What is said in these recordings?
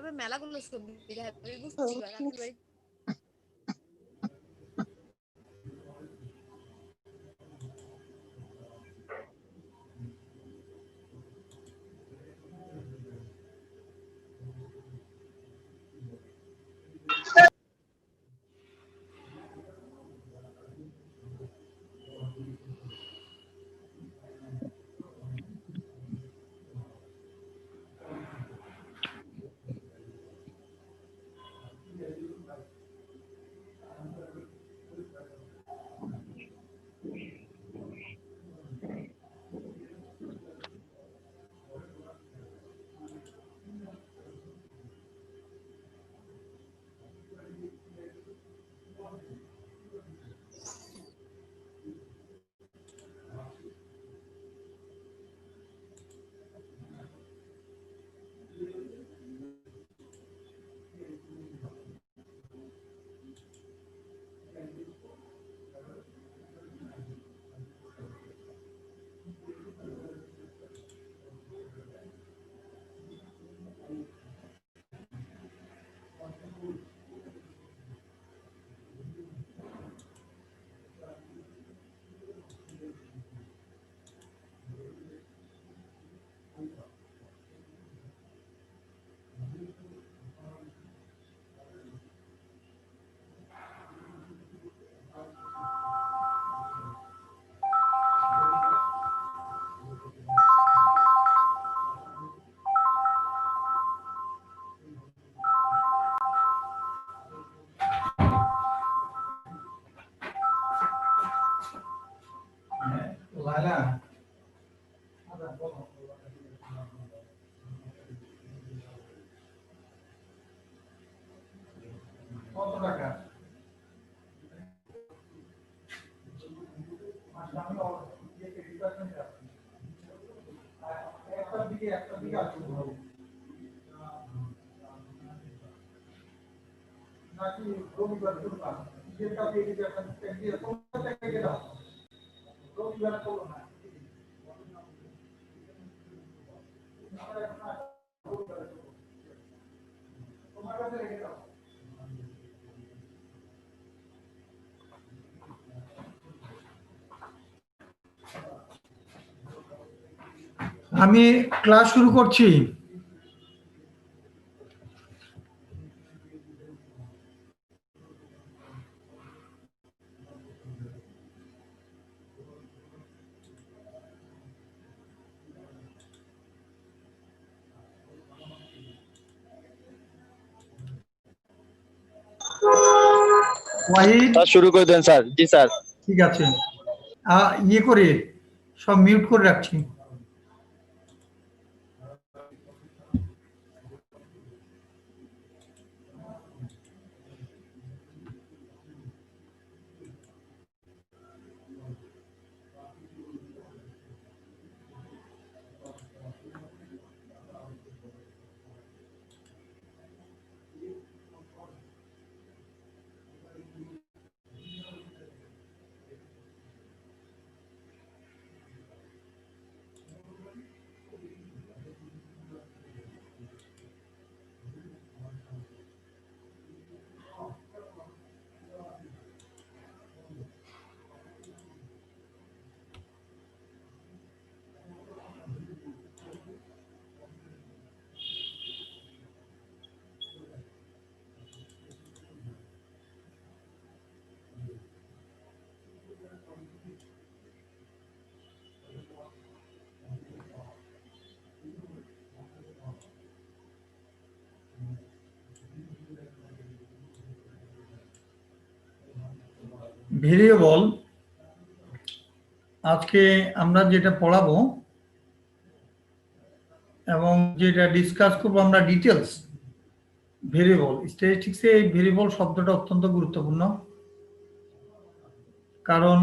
এভাবে মেলাগুলো ছবি দেখায় আমি বুঝতেছি না রাতুল ভাই লাইলা কত টাকা একটা দিকে আসতে হবে নাকি রবিবার করলাম যেটা দিয়ে দিতে একটা দিয়ে তোমরা থেকে দাও রবিবার করো না তোমার কাছে রেখে দাও আমি ক্লাস শুরু করছি ওয়াহিদ শুরু করে দেন স্যার। জি স্যার। ঠিক আছে ইয়ে করে সব মিউট করে রাখছি ভেরিয়েবল আজকে আমরা যেটা পড়াবো এবং যেটা ডিসকাস করবো আমরা ডিটেলস ভেরিয়েবল স্ট্যাটিস্টিক্সে এই ভেরিয়েবল শব্দটা অত্যন্ত গুরুত্বপূর্ণ কারণ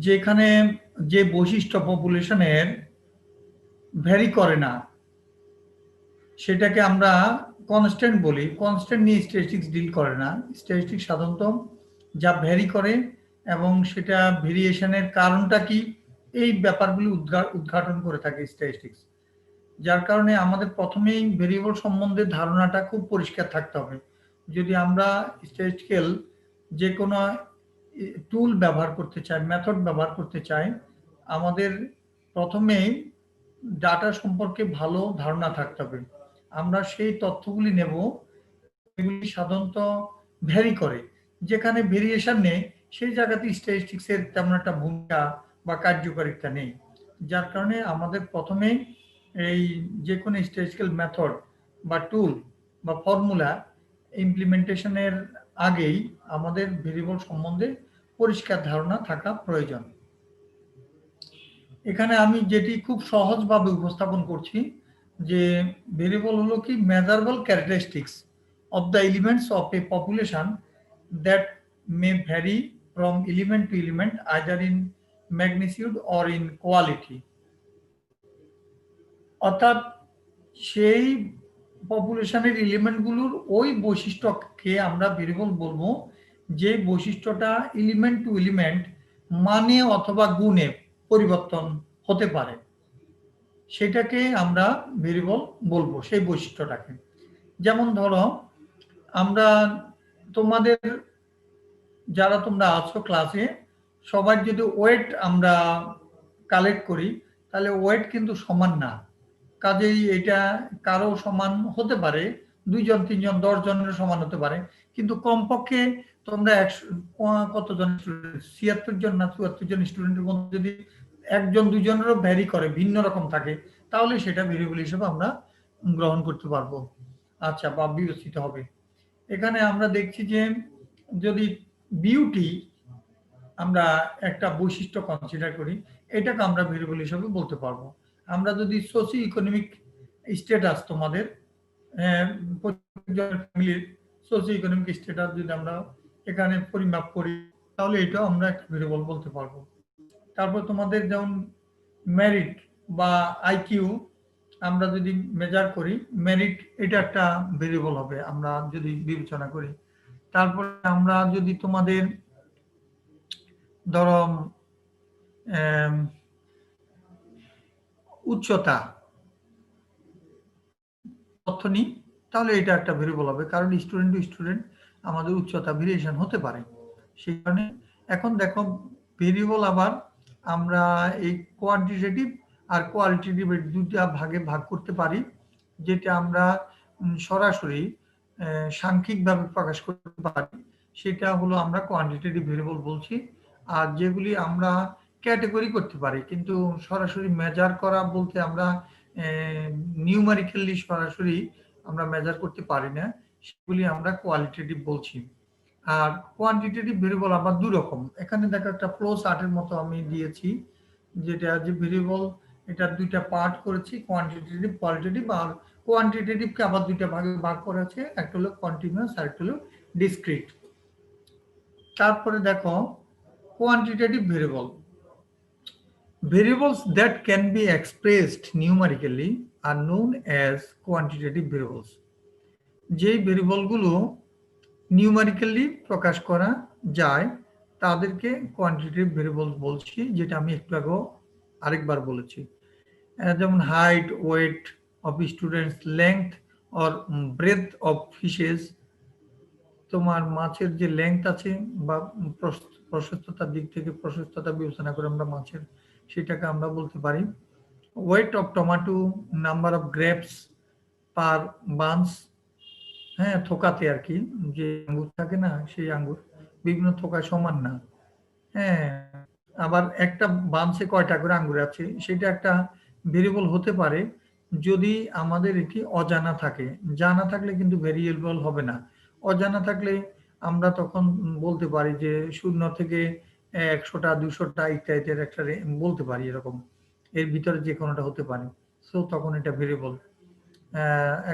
যেখানে যে বৈশিষ্ট্য পপুলেশনের ভ্যারি করে না সেটাকে আমরা কনস্ট্যান্ট বলি কনস্ট্যান্ট নিয়ে স্ট্যাটিস্টিক্স ডিল করে না স্ট্যাটিস্টিক্স সাধারণত যা ভ্যারি করে এবং সেটা ভেরিয়েশনের কারণটা কি এই ব্যাপারগুলি উদ্ঘাটন করে থাকে স্ট্যাটিস্টিক্স যার কারণে আমাদের প্রথমেই ভেরিয়েবল সম্বন্ধে ধারণাটা খুব পরিষ্কার থাকতে হবে। যদি আমরা স্ট্যাটিস্টিক্যাল যে কোনো টুল ব্যবহার করতে চাই, মেথড ব্যবহার করতে চাই, আমাদের প্রথমেই ডাটা সম্পর্কে ভালো ধারণা থাকতে হবে। আমরা সেই তথ্যগুলি নেব, এগুলি সাধারণত ভ্যারি করে। যেখানে ভেরিয়েশন নেই সেই জায়গাতে স্ট্যাটিস্টিক্সের তেমন একটা ভূমিকা বা কার্যকারিতা নেই। যার কারণে আমাদের প্রথমেই এই যে কোনো স্ট্যাটিস্টিক্যাল মেথড বা টুল বা ফর্মুলা ইমপ্লিমেন্টেশনের আগেই আমাদের ভেরিয়েবল সম্বন্ধে পরিষ্কার ধারণা থাকা প্রয়োজন। এখানে আমি যেটি খুব সহজভাবে উপস্থাপন করছি যে ভেরিয়েবল হলো কি measurable characteristics of the elements of a population that may vary from element to element either in magnitude or in quality. অর্থাৎ সেই পপুলেশনের এলিমেন্টগুলোর ওই বৈশিষ্ট্যকে আমরা ভেরিয়েবল বলবো যে বৈশিষ্ট্যটা এলিমেন্ট টু এলিমেন্ট মানে অথবা গুণে পরিবর্তন হতে পারে, সেটাকে আমরা ভেরিয়েবল বলবো সেই বৈশিষ্ট্যটাকে। যেমন ধরো আমরা তোমাদের যারা তোমরা আছো ক্লাসে সবার যদি ওয়েট আমরা কালেক্ট করি তাহলে ওয়েট কিন্তু সমান না। কাজেই এটা কারো সমান হতে পারে, 2 জন 3 জন 10 জনের সমান হতে পারে, কিন্তু কমপক্ষে তোমরা কতজন 76 জন না 74 জন স্টুডেন্টের মধ্যে যদি একজন দুজনেরও ভ্যারি করে, ভিন্ন রকম থাকে, তাহলে সেটা ভেরিয়েবল হিসেবে আমরা গ্রহণ করতে পারবো, আচ্ছা, বা বিবেচিত হবে। এখানে আমরা দেখছি যে যদি বিউটি আমরা একটা বৈশিষ্ট্য কনসিডার করি, এটাকে আমরা ভেরিয়েবল হিসেবে বলতে পারবো। আমরা যদি সোশিও ইকোনমিক স্ট্যাটাস তোমাদের প্রত্যেকজনের ফ্যামিলির সোশিও ইকোনমিক স্ট্যাটাস যদি আমরা এখানে পরিমাপ করি তাহলে এটাও আমরা একটা ভেরিয়েবল বলতে পারবো। তারপর তোমাদের যেমন মেরিট বা আইকিউ আমরা যদি মেজার করি, মেরিট এটা একটা ভেরিয়েবল হবে আমরা যদি বিবেচনা করি। তারপরে আমরা যদি তোমাদের ধরো উচ্চতা তথ্য নিই তাহলে এটা একটা ভেরিয়েবল হবে, কারণ স্টুডেন্ট টু স্টুডেন্ট আমাদের উচ্চতা ভেরিয়েশন হতে পারে। সেই কারণে এখন দেখো ভেরিয়েবল আবার আমরা এই কোয়ান্টিটেটিভ আর কোয়ালিটেটিভ দুটা ভাগে ভাগ করতে পারি। যেটা আমরা সরাসরি সাংখ্যিকভাবে প্রকাশ করতে পারি সেটা হলো আমরা কোয়ান্টিটেটিভ ভেরিয়েবল বলছি। আর যেগুলি আমরা ক্যাটেগরি করতে পারি কিন্তু সরাসরি মেজার করা বলতে আমরা নিউমারিক্যালি সরাসরি আমরা মেজার করতে পারি না, সেগুলি আমরা কোয়ালিটেটিভ বলছি। আর কোয়ান্টিটেটিভ ভেরিয়েবল আবার দুই রকম। এখানে দেখো একটা ফ্লো চার্টের মতো আমি দিয়েছি, যেটা যে ভেরিয়েবল এটা দুইটা পার্ট করেছি, কোয়ান্টিটেটিভ কোয়ালিটেটিভ। আর কোয়ান্টিটেটিভকে আবার দুইটা ভাগে ভাগ করা আছে, একটা হলো কন্টিনিউয়াস আর একটা হলো ডিসক্রিট। তারপরে দেখো quantitative variable, variables that can be expressed numerically are known as quantitative variables. যেই ভেরিয়েবলগুলো নিউমারিক্যালি প্রকাশ করা যায় তাদেরকে কোয়ান্টিটেটিভ ভেরিয়েবল বলছি, যেটা আমি একটু আগে আরেকবার বলেছি। যেমন height, weight of students, length or breadth of fishes, তোমার মাছের যে লেংথ আছে বা প্রশস্ততার দিক থেকে প্রশস্ততা বিবেচনা করে আমরা মাছের সেটাকে আমরা বলতে পারি। Weight of tomato, number of grapes per bunch, হ্যাঁ থোকাতে আর কি, যে আঙ্গুর থাকে না সেই আঙ্গুর বিভিন্ন থোকায় সমান না, হ্যাঁ। আবার একটা বান্সে কয়টা করে আঙ্গুর আছে সেটা একটা ভেরিয়েবল হতে পারে যদি আমাদের এটি অজানা থাকে। জানা থাকলে কিন্তু ভেরিয়েবল হবে না। অজানা থাকলে আমরা তখন বলতে পারি যে 0 থেকে 100টা 200টা ইত্যাদির একটা বলতে পারি, এরকম এর ভিতরে যে কোনোটা হতে পারে, সো তখন এটা ভেরিয়েবল।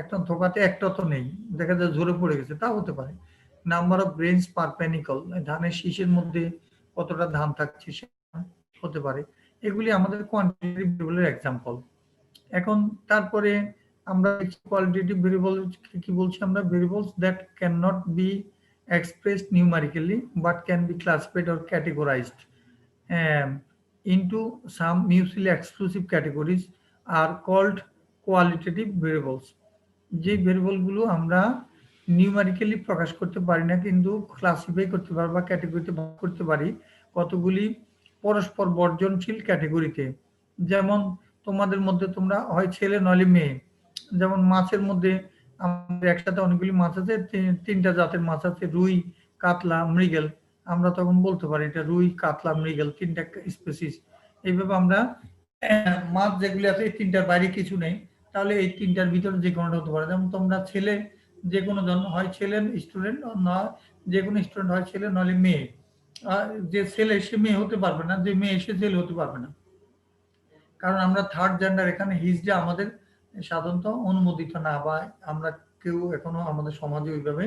একটা থোকাতে একটা তো নেই, দেখা যায় ঝরে পড়ে গেছে, তা হতে পারে। নাম্বার অফ গ্রেনস পার প্যানিকল, ধানের শীষের মধ্যে কতটা ধান থাকছে সেটা হতে পারে। এগুলি আমাদের কোয়ান্টিটেটিভ ভেরিয়েবলের এক্সাম্পল। এখন তারপরে আমরা কোয়ালিটেটিভ ভেরিয়েবল কি বলছি আমরা, variables that can not be expressed numerically but can be classified or categorized into some mutually exclusive categories are called qualitative variables, যে ভেরিয়েবলগুলো আমরা নিউমারিক্যালি প্রকাশ করতে পারি না কিন্তু ক্লাসিফাই করতে পারি বা ক্যাটেগরিতে ভাগ করতে পারি কতগুলি পরস্পর বর্জনশীল ক্যাটেগরিতে। যেমন তোমাদের মধ্যে তোমরা হয় ছেলে নইলে মেয়ে, যেমন মাছের মধ্যে আমাদের একসাথে অনেকগুলি মাছ আছে, তিনটা জাতের মাছ আছে, রুই, কাতলা, মৃগেল। আমরা তখন বলতে পারি এটা রুই, কাতলা, মৃগেল তিনটা স্পেসিস। এইভাবে আমরা মাছ যেগুলি আছে এই তিনটার বাইরে কিছু নেই, তাহলে এই তিনটার ভিতরে যে কোনোটা হতে পারে। যেমন তোমরা ছেলে, যে কোনো জন হয় ছেলে স্টুডেন্ট, না যে কোনো স্টুডেন্ট হয় ছেলে নইলে মেয়ে। যে ছেলে সে মেয়ে হতে পারবে না, যে মেয়ে সে ছেলে হতে পারবে না, কারণ আমরা থার্ড জেন্ডার এখানে হিজড়া আমাদের সাধারণত অনুমোদিত না, বা আমরা কেউ এখনো আমাদের সমাজে ওইভাবে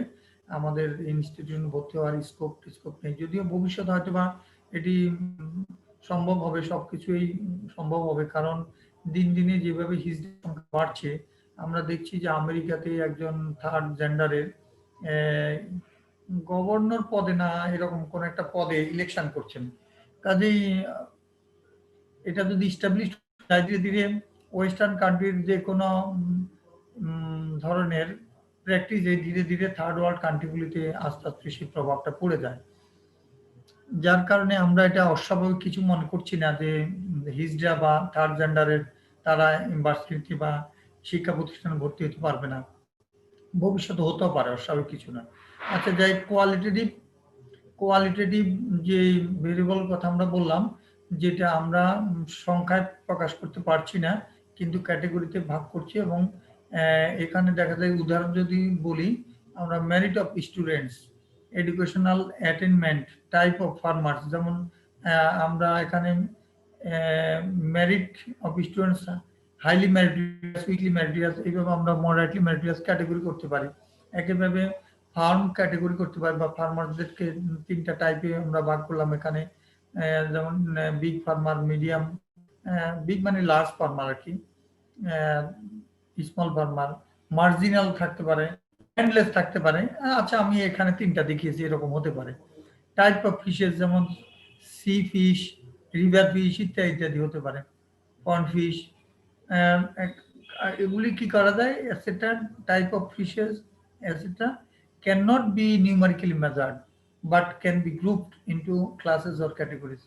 আমাদের ইনস্টিটিউশন ভর্তি হওয়ার স্কোপ নেই। যদিও ভবিষ্যতে হয়তো বা এটি সম্ভব হবে, সবকিছুই সম্ভব হবে, কারণ দিন দিনে যেভাবে হিজড়ার সংখ্যা বাড়ছে, আমরা দেখছি যে আমেরিকাতে একজন থার্ড জেন্ডারের গভর্নর পদে না এরকম কোন একটা পদে ইলেকশন করছেন। কাজেই এটা যদি ইস্টাবলিশ ধীরে ধীরে ওয়েস্টার্ন কান্ট্রির যে কোনো ধরনের প্র্যাকটিসে ধীরে ধীরে থার্ড ওয়ার্ল্ড কান্ট্রিগুলিতে আস্তে আস্তে সেই প্রভাবটা পড়ে যায়, যার কারণে আমরা এটা অস্বাভাবিক কিছু মনে করছি না যে হিজড়া বা থার্ড জেন্ডারের তারা ইউনিভার্সিটি বা শিক্ষা প্রতিষ্ঠানে ভর্তি হতে পারবে না, ভবিষ্যতে হতেও পারে, অস্বাভাবিক কিছু না। আচ্ছা, যাই কোয়ালিটেটিভ যে ভেরিয়েবল কথা আমরা বললাম, যেটা আমরা সংখ্যায় প্রকাশ করতে পারছি না কিন্তু ক্যাটেগরিতে ভাগ করছি, এবং এখানে দেখা যায় উদাহরণ যদি বলি, আমরা merit of students, educational attainment, type of farmers, যেমন আমরা এখানে merit of students, highly meritorious, weakly meritorious, এইভাবে আমরা মডারেটলি মেরিটিয়াস ক্যাটেগরি করতে পারি। একইভাবে ফার্ম ক্যাটেগরি করতে পারি, বা ফার্মারদেরকে তিনটা টাইপে আমরা ভাগ করলাম এখানে, যেমন বিগ ফার্মার, মিডিয়াম, বিগ মানে লার্জ ফার্মার আর কি, স্মল ফার্মার, মার্জিনাল থাকতে পারে, ল্যান্ডলেস থাকতে পারে। আচ্ছা, আমি এখানে তিনটা দেখিয়েছি, এরকম হতে পারে। টাইপ অফ ফিশেস, যেমন সি ফিশ, রিভার ফিশ ইত্যাদি ইত্যাদি হতে পারে, পন্ড ফিশ। এগুলি কি করা যায়, etcetera, type of fishes etcetera cannot be numerically measured but can be grouped into classes or categories.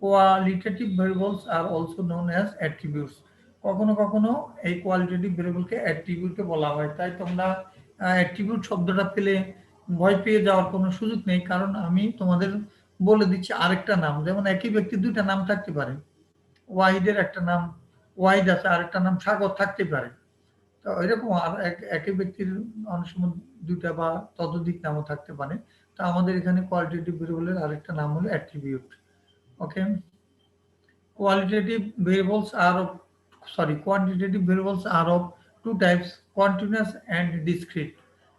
Qualitative variables are also known as attributes. কখনো কখনো এই কোয়ালিটেটিভ ভেরিয়েবলকে অ্যাট্রিবিউটে বলা হয়। তাই তোমরা অ্যাট্রিবিউট শব্দটা পেলে ভয় পেয়ে যাওয়ার কোনো সুযোগ নেই, কারণ আমি তোমাদের বলে দিচ্ছি আরেকটা নাম। যেমন একই ব্যক্তির দুইটা নাম থাকতে পারে, ওয়াহিদের একটা নাম ওয়াহিদ আছে, আরেকটা নাম সাগর থাকতে পারে। তো এরকম আর একই ব্যক্তির অনেক সময় দুইটা বা ততোধিক নামও থাকতে পারে। তো আমাদের এখানে কোয়ালিটেটিভ ভেরিয়েবলের আরেকটা নাম হলো attribute. Okay, quantitative variables are of two types, continuous and discrete.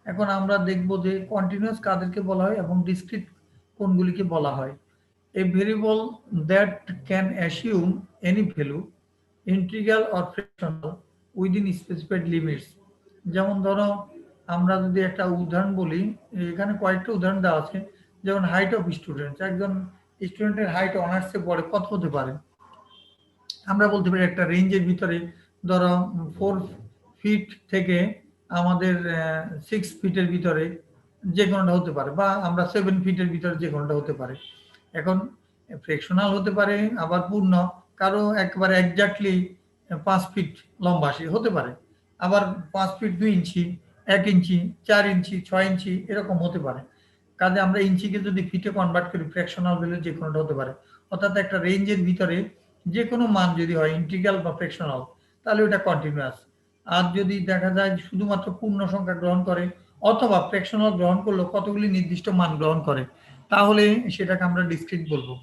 এখন আমরা দেখব যে কন্টিনিউয়াস কাদেরকে বলা হয় এবং ডিসক্রিট কোনগুলিকে বলা হয়। A variable that can assume any value, integral or fractional, within specified limits. যেমন ধরো আমরা যদি একটা উদাহরণ বলি, এখানে কয়েকটা উদাহরণ দেওয়া আছে। যেমন হাইট অফ স্টুডেন্ট, একজন স্টুডেন্টের হাইট অনার্সে পড়ে কত হতে পারে, আমরা বলতে পারি একটা রেঞ্জের ভিতরে, ধরো 4 ফিট থেকে আমাদের 6 ফিটের ভিতরে যে কোনোটা হতে পারে, বা আমরা 7 ফিটের ভিতরে যে কোনোটা হতে পারে। এখন ফ্র্যাকশনাল হতে পারে, আবার পূর্ণ, কারো একেবারে এক্স্যাক্টলি 5 ফিট লম্বা সে হতে পারে, আবার 5 ফিট 2 ইঞ্চি, 1 ইঞ্চি, 4 ইঞ্চি, 6 ইঞ্চি এরকম হতে পারে। কাজে আমরা ইঞ্চিকে যদি ফিটে কনভার্ট করি, ফ্র্যাকশনাল ভ্যালু যে কোনোটা হতে পারে। অর্থাৎ একটা রেঞ্জের ভিতরে যে কোনো মান যদি হয় ইন্টিগ্রাল বা ফ্র্যাকশনাল, তাহলে ওটা কন্টিনিউয়াস। আর যদি দেখা যায় শুধুমাত্র পূর্ণ সংখ্যা গ্রহণ করে অথবা ফ্র্যাকশনাল গ্রহণ করলো কতগুলি নির্দিষ্ট মান গ্রহণ করে, তাহলে সেটাকে আমরা ডিসক্রিট বলবো।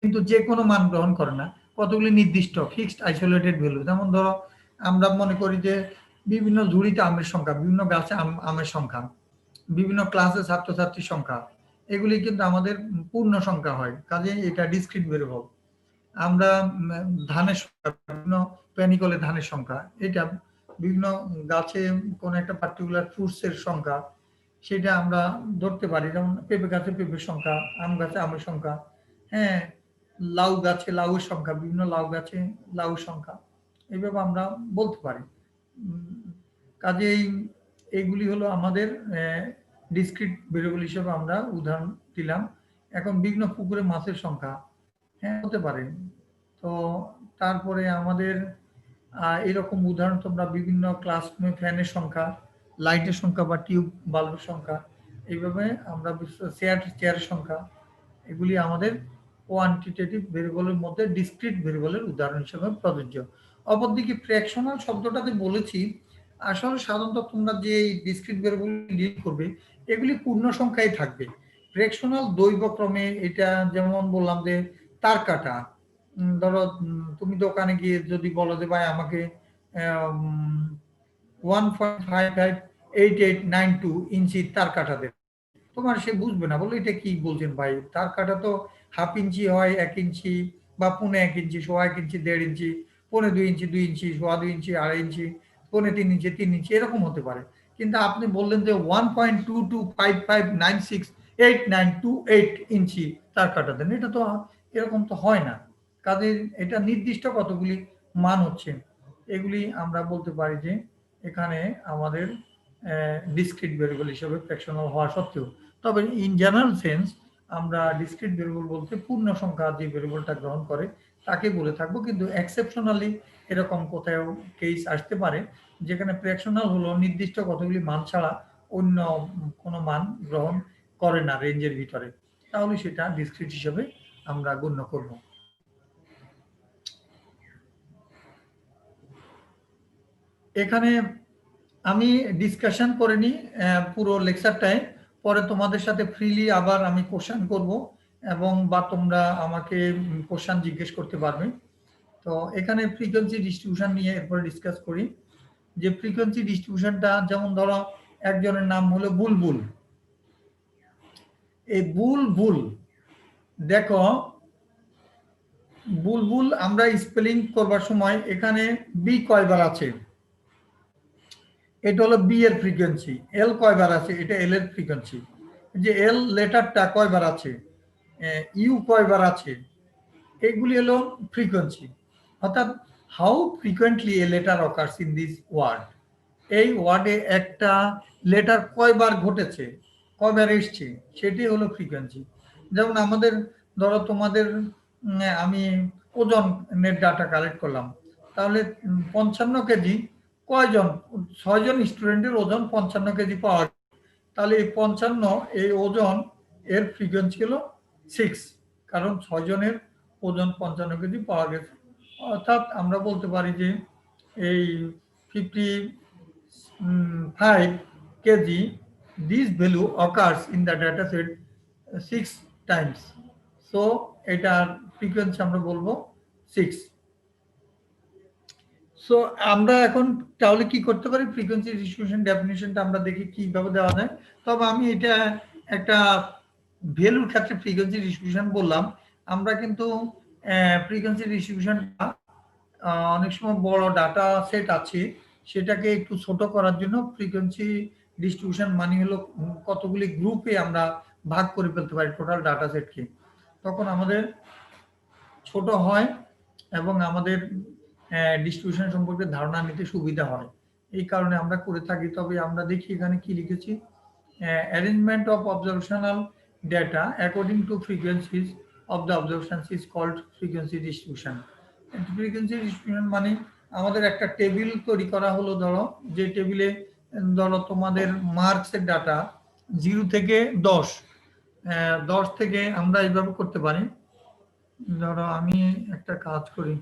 কিন্তু যে কোনো মান গ্রহণ করে না, কতগুলি নির্দিষ্ট ফিক্সড আইসোলেটেড ভ্যালু। যেমন ধরো আমরা মনে করি যে বিভিন্ন ঝুড়িতে আমের সংখ্যা, বিভিন্ন গাছে আমের সংখ্যা, বিভিন্ন ক্লাসে ছাত্রছাত্রীর সংখ্যা, এগুলি কিন্তু আমাদের পূর্ণ সংখ্যা হয়, কাজে এটা ডিসক্রিট ভেরিয়েবল। আমরা ধানের সংখ্যা, বিভিন্ন প্যানিকলে ধানের সংখ্যা, এটা বিভিন্ন গাছে কোন একটা পার্টিকুলার ফ্রুটসের সংখ্যা, সেটা আমরা ধরতে পারি। যেমন পেঁপে গাছে পেঁপের সংখ্যা, আম গাছে আমের সংখ্যা, হ্যাঁ, লাউ গাছে লাউয়ের সংখ্যা, বিভিন্ন লাউ গাছে লাউয়ের সংখ্যা, এইভাবে আমরা বলতে পারি। কাজেই এইগুলি হলো আমাদের ডিসক্রিট ভেরিয়েবল হিসেবে আমরা উদাহরণ দিলাম। এখন বিভিন্ন পুকুরে মাছের সংখ্যা, হ্যাঁ হতে পারে। তো তারপরে আমাদের এরকম উদাহরণ তোমরা বিভিন্ন ক্লাসরুমে ফ্যানের সংখ্যা, লাইটের সংখ্যা বা টিউব বাল্বের সংখ্যা, এইভাবে আমরা চেয়ারের সংখ্যা, এগুলি আমাদের কোয়ান্টিটেটিভ ভেরিয়েবলের মধ্যে ডিসক্রিট ভেরিয়েবলের উদাহরণ হিসেবে প্রযোজ্য। অপরদিকে ফ্র্যাকশনাল শব্দটাতে বলেছি, আসলে সাধারণত তোমরা যে ডিসক্রিট ভেরিয়েবল ডিল করবে এগুলি পূর্ণ সংখ্যায় থাকবে। ফ্র্যাকশনাল দৈবক্রমে, এটা যেমন বললাম যে তার কাটা, ধরো তুমি দোকানে গিয়ে যদি বলো যে ভাই আমাকে 1.558892 ইঞ্চি তার কাটা দেবে, তোমার সে বুঝবে না, বলে এটা কি বলছেন ভাই, তার কাটা তো হাফ ইঞ্চি হয়, 1 ইঞ্চি বা 1.25 ইঞ্চি, 1.25 ইঞ্চি, 1.5 ইঞ্চি, 1.25 ইঞ্চি, 2 ইঞ্চি, 2.25 ইঞ্চি, 2.5 ইঞ্চি, 3.5 ইঞ্চি, 3 ইঞ্চি, এরকম হতে পারে। কিন্তু আপনি বললেন যে 1.2255968928 ইঞ্চি তার কাটা দেন, এটা তো এরকম তো হয় না। কাজে এটা নির্দিষ্ট কতগুলি মান হচ্ছে, এগুলি আমরা বলতে পারি যে এখানে আমাদের ডিসক্রিট ভেরিয়েবল হিসেবে ফ্র্যাকশনাল হওয়া সত্ত্বেও। তবে ইন জেনারেল সেন্স আমরা ডিসক্রিট ভেরিয়েবল বলতে পূর্ণ সংখ্যা যে ভেরিয়েবলটা গ্রহণ করে তাকে বলে থাকবো। কিন্তু এক্সেপশনালি এরকম কোথাও কেস আসতে পারে যেখানে ফ্র্যাকশনাল হলো নির্দিষ্ট কতগুলি মান ছাড়া অন্য কোনো মান গ্রহণ করে না রেঞ্জের ভিতরে, তাহলে সেটা ডিসক্রিট হিসেবে আমরা গণ্য করব। এখানে আমি ডিসকাশন করে নিই পুরো লেকচারটায়, পরে তোমাদের সাথে ফ্রিলি আবার আমি কোশ্চেন করব এবং বা তোমরা আমাকে কোশ্চেন জিজ্ঞেস করতে পারবে। তো এখানে ফ্রিকোয়েন্সি ডিস্ট্রিবিউশন নিয়ে এরপরে ডিসকাস করি। যে ফ্রিকোয়েন্সি ডিস্ট্রিবিউশনটা, যেমন ধরো একজনের নাম হলো বুলবুল, এই বুলবুল, দেখো বুলবুল আমরা স্পেলিং করবার সময় এখানে বি কয়বার আছে, এটা হলো বি এর ফ্রিকোয়েন্সি, এল কয়বার আছে, এটা এল এর ফ্রিকোয়েন্সি, যে এল লেটারটা কয়বার আছে, ইউ কয়বার আছে, এগুলি হলো ফ্রিকোয়েন্সি। অর্থাৎ how frequently a letter occurs in this word, এই ওয়ার্ডে একটা লেটার কয়বার ঘটেছে, কয়বার এসছে, সেটি হলো ফ্রিকোয়েন্সি। যেমন আমাদের ধরো তোমাদের আমি ওজনের ডাটা কালেক্ট করলাম, তাহলে 55 কেজি কয়জন, 6 জন স্টুডেন্টের ওজন 55 কেজি পাওয়া গেল, তাহলে এই 55 এই ওজন এর ফ্রিকোয়েন্সি হলো 6, কারণ 6 জনের ওজন 55 কেজি পাওয়া গেছে। অর্থাৎ আমরা বলতে পারি যে এই 55 KG, this value occurs in the data set 6 times, so এটার ফ্রিকোয়েন্সি আমরা বলবো 6। সো আমরা এখন তাহলে কি করতে পারি, ফ্রিকোয়েন্সি ডিস্ট্রিবিউশন ডেফিনিশনটা আমরা দেখি কিভাবে দেওয়া যায়। তবে আমি এটা একটা ভ্যালুর ক্ষেত্রে ফ্রিকোয়েন্সি ডিস্ট্রিবিউশন বললাম, আমরা কিন্তু ফ্রিকোয়েন্সি ডিস্ট্রিবিউশনটা অনেক সময় বড় ডাটা সেট আছে সেটাকে একটু ছোট করার জন্য ফ্রিকোয়েন্সি ডিস্ট্রিবিউশন মানে হলো কতগুলি গ্রুপে আমরা ভাগ করে ফেলতে পারি টোটাল ডাটা সেটকে, তখন আমাদের ছোট হয় এবং আমাদের ডিস্ট্রিবিউশন সম্পর্কে ধারণা নিতে সুবিধা হয়, এই কারণে আমরা করে থাকি। তবে আমরা দেখি এখানে কি লিখেছি, arrangement of observational data according to frequencies of the observations is called frequency distribution. Frequency distribution মানে আমাদের একটা টেবিল তৈরি করা হলো, ধরো যে টেবিলে ধরো তোমাদের মার্কসের ডাটা 0 থেকে 10, 10 থেকে আমরা এইভাবে করতে পারি। ধরো আমি একটা কাজ করি,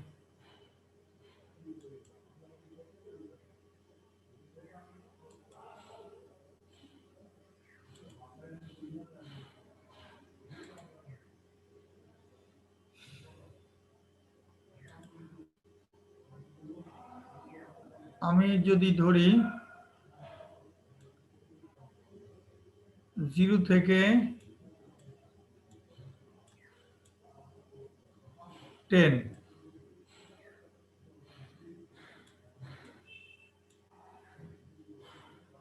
আমি যদি ধরি 0 থেকে 10,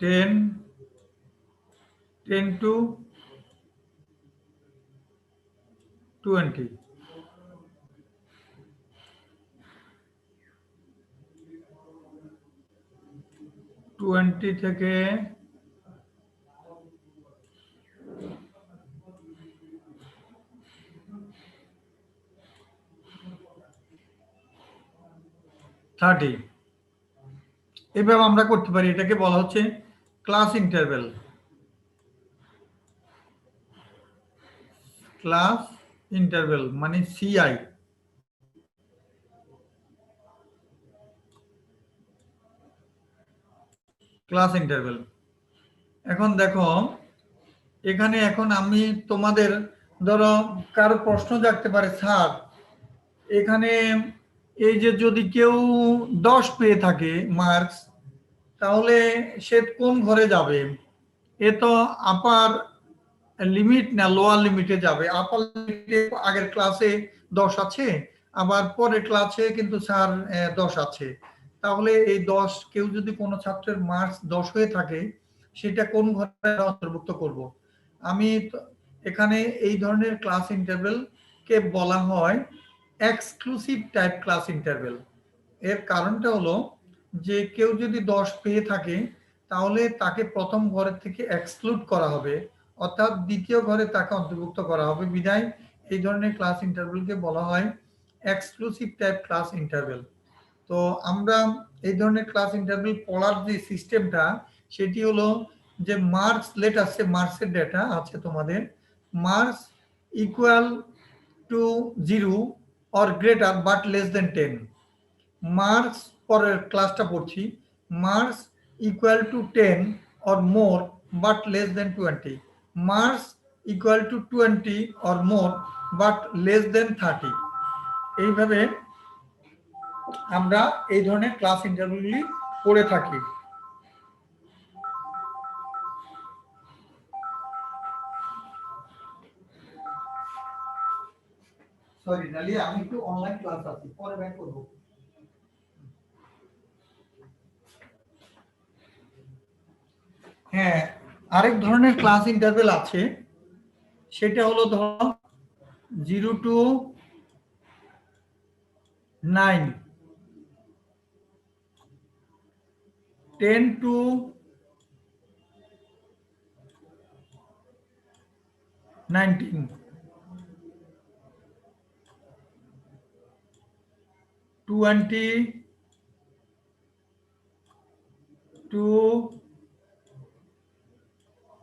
10, 10 to 20, 20 থেকে 30 এভাবে আমরা করতে পারি। এটাকে বলা হচ্ছে ক্লাস ইন্টারভেল। ক্লাস ইন্টারভেল মানে সিআই। Class interval. এখন দেখো এখানে এখন আমি তোমাদের ধরো কারো প্রশ্ন জাগতে পারে, স্যার এখানে এই যে যদি কেউ 10 পেয়ে থাকে মার্কস, তাহলে সে কোন ঘরে যাবে? এ তো আপার লিমিট না লোয়ার লিমিটে যাবে? আপার লিমিটে আগের ক্লাসে 10 আছে, আবার পরের ক্লাসে কিন্তু স্যার 10 আছে। তাহলে এই 10 কেউ যদি কোনো ছাত্রের মার্কস 10 হয়ে থাকে, সেটা কোন ঘরে অন্তর্ভুক্ত করব? আমি এখানে এই ধরনের ক্লাস ইন্টারভেল কে বলা হয় এক্সক্লুসিভ টাইপ ক্লাস ইন্টারভেল। এর কারণটা হলো যে কেউ যদি 10 পেয়ে থাকে, তাহলে তাকে প্রথম ঘরের থেকে এক্সক্লুড করা হবে, অর্থাৎ দ্বিতীয় ঘরে তাকে অন্তর্ভুক্ত করা হবে। বিধায় এই ধরনের ক্লাস ইন্টারভেলকে বলা হয় এক্সক্লুসিভ টাইপ ক্লাস ইন্টারভেল। তো আমরা এই ধরনের ক্লাস ইন্টারভেল পড়ার যে সিস্টেমটা, সেটি হলো যে মার্কস লেটার সে মার্কসের ডেটা আছে তোমাদের, marks equal to 0 or greater but less than 10। Marks পরের ক্লাসটা পড়ছি, marks equal to 10 or more but less than 20। Marks equal to 20 or more but less than 30। এইভাবে আমরা এই ধরনের ক্লাস ইন্টারভিউগুলি করে থাকি। সরি নালিয়া, আমি একটু অনলাইন ক্লাস আছি, পরে ব্যাক করব। হ্যাঁ, আরেক ধরনের ক্লাস ইন্টারভেল আছে, সেটা হলো ধরো 0 to 9, 10 to 19, 20 to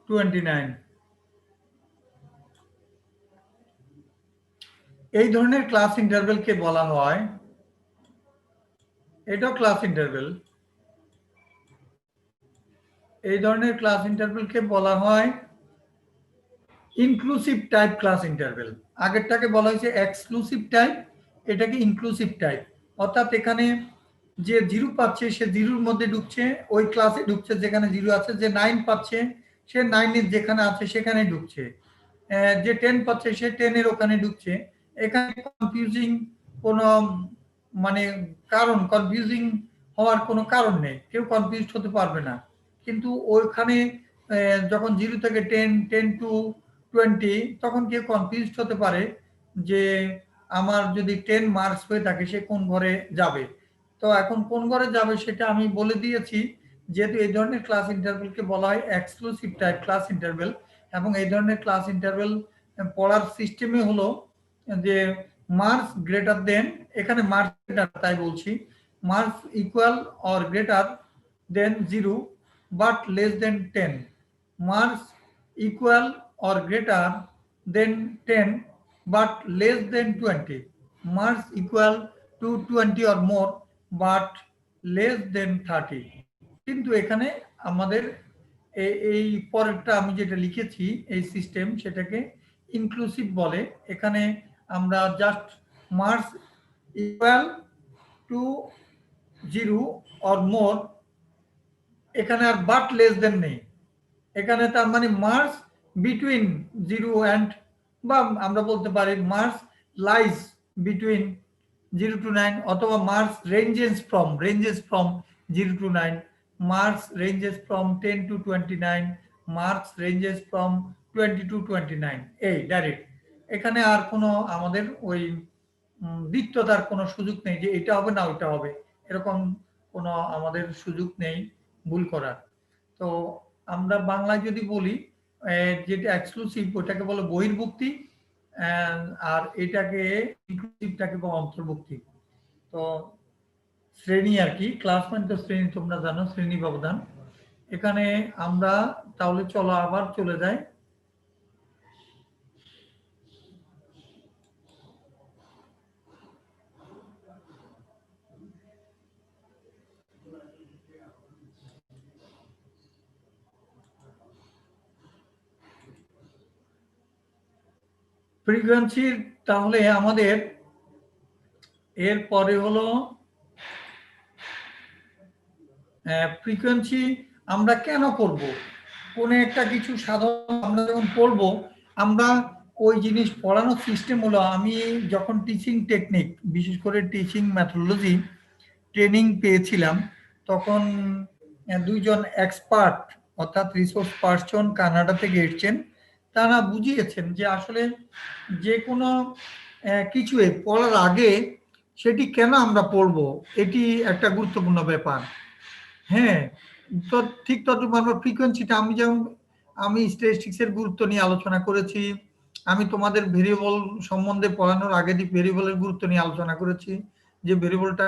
29। এই ধরনের ক্লাস ইন্টারভেলকে বলা হয়, এটাও ক্লাস ইন্টারভেল, এই ধরনের ক্লাস ইন্টারভেলকে বলা হয় ইনক্লুসিভ টাইপ ক্লাস ইন্টারভেল। আগেরটাকে বলা হয়েছে এক্সক্লুসিভ টাইপ, এটাকে ইনক্লুসিভ টাইপ। অর্থাৎ এখানে যে 0 পাচ্ছে সে 0-র মধ্যে ঢুকছে, ওই ক্লাসে ঢুকছে যেখানে 0 আছে। যে 9 পাচ্ছে সে 9-এর যেখানে আছে সেখানে ঢুকছে। যে 10 পাচ্ছে সে 10-এর ওখানে ঢুকছে। এখানে কনফিউজিং কোনো মানে কনফিউজিং হওয়ার কোনো কারণ নেই, কেউ কনফিউজড হতে পারবে না। কিন্তু ওইখানে যখন 0 থেকে 10, 10 to 20, তখন কেউ কনফিউজড হতে পারে যে আমার যদি 10 মার্কস হয়ে থাকে সে কোন ঘরে যাবে। তো এখন কোন ঘরে যাবে সেটা আমি বলে দিয়েছি। যেহেতু এই ধরনের ক্লাস ইন্টারভেলকে বলা হয় এক্সক্লুসিভ টাইপ ক্লাস ইন্টারভেল, এবং এই ধরনের ক্লাস ইন্টারভেল পড়ার সিস্টেমে হলো যে মার্কস গ্রেটার দেন, এখানে মার্কস তাই বলছি, marks equal or greater than 0 but less than 10, marks equal or greater than 10 but less than 20, marks equal to 20 or more but less than 30। কিন্তু এখানে আমাদের এই পরেরটা আমি যেটা লিখেছি এই সিস্টেম, সেটাকে ইনক্লুসিভ বলে। এখানে আমরা just marks equal to 0 or more, এখানে আর বাট লেস দেন নেই। এখানে তার মানে মার্কস বিটুইন 0 অ্যান্ড, বা আমরা বলতে পারি মার্কস লাইজ বিটুইন 0 to 9, অথবা marks ranges from 0 to 9, marks ranges from 10 to 29, marks ranges from 20 to 29। এই ডাইরেক্ট, এখানে আর কোনো আমাদের ওই দ্বিত্বতার কোনো সুযোগ নেই যে এটা হবে না ওইটা হবে, এরকম কোনো আমাদের সুযোগ নেই। ভুল করার। তো আমরা বাংলায় যদি বলি যেটা এক্সক্লুসিভ ওটাকে বলে বহির্ভুক্তি, আর এটাকে ইনক্লুসিভটাকে বলে অন্তর্ভুক্তি। তো শ্রেণী আর কি, ক্লাস মানে তো শ্রেণী, তোমরা জানো শ্রেণী ব্যবধান। এখানে আমরা তাহলে চলো আবার চলে যাই। ফ্রিকোয়েন্সি তাহলে আমাদের এরপরে হলো ফ্রিকোয়েন্সি আমরা কেন করব, কোন একটা কিছু সাধারণ আমরা যখন পড়বো, আমরা ওই জিনিস পড়ানোর সিস্টেম হলো, আমি যখন টিচিং টেকনিক বিশেষ করে টিচিং মেথোডোলজি ট্রেনিং পেয়েছিলাম, তখন দুইজন এক্সপার্ট অর্থাৎ রিসোর্স পার্সন কানাডা থেকে এসেছেন, তারা বুঝিয়েছেন যে আসলে যে কোনো কিছু পড়ার আগে সেটি কেন আমরা পড়বো, এটি একটা গুরুত্বপূর্ণ ব্যাপার। হ্যাঁ, তো ঠিক তদ্রুপ আমরা ফ্রিকোয়েন্সিটা, আমি স্ট্যাটিস্টিক্সের গুরুত্ব নিয়ে আলোচনা করেছি, আমি তোমাদের ভেরিয়েবল সম্বন্ধে পড়ানোর আগে ভেরিয়েবলের গুরুত্ব নিয়ে আলোচনা করেছি, যে ভেরিয়েবলটা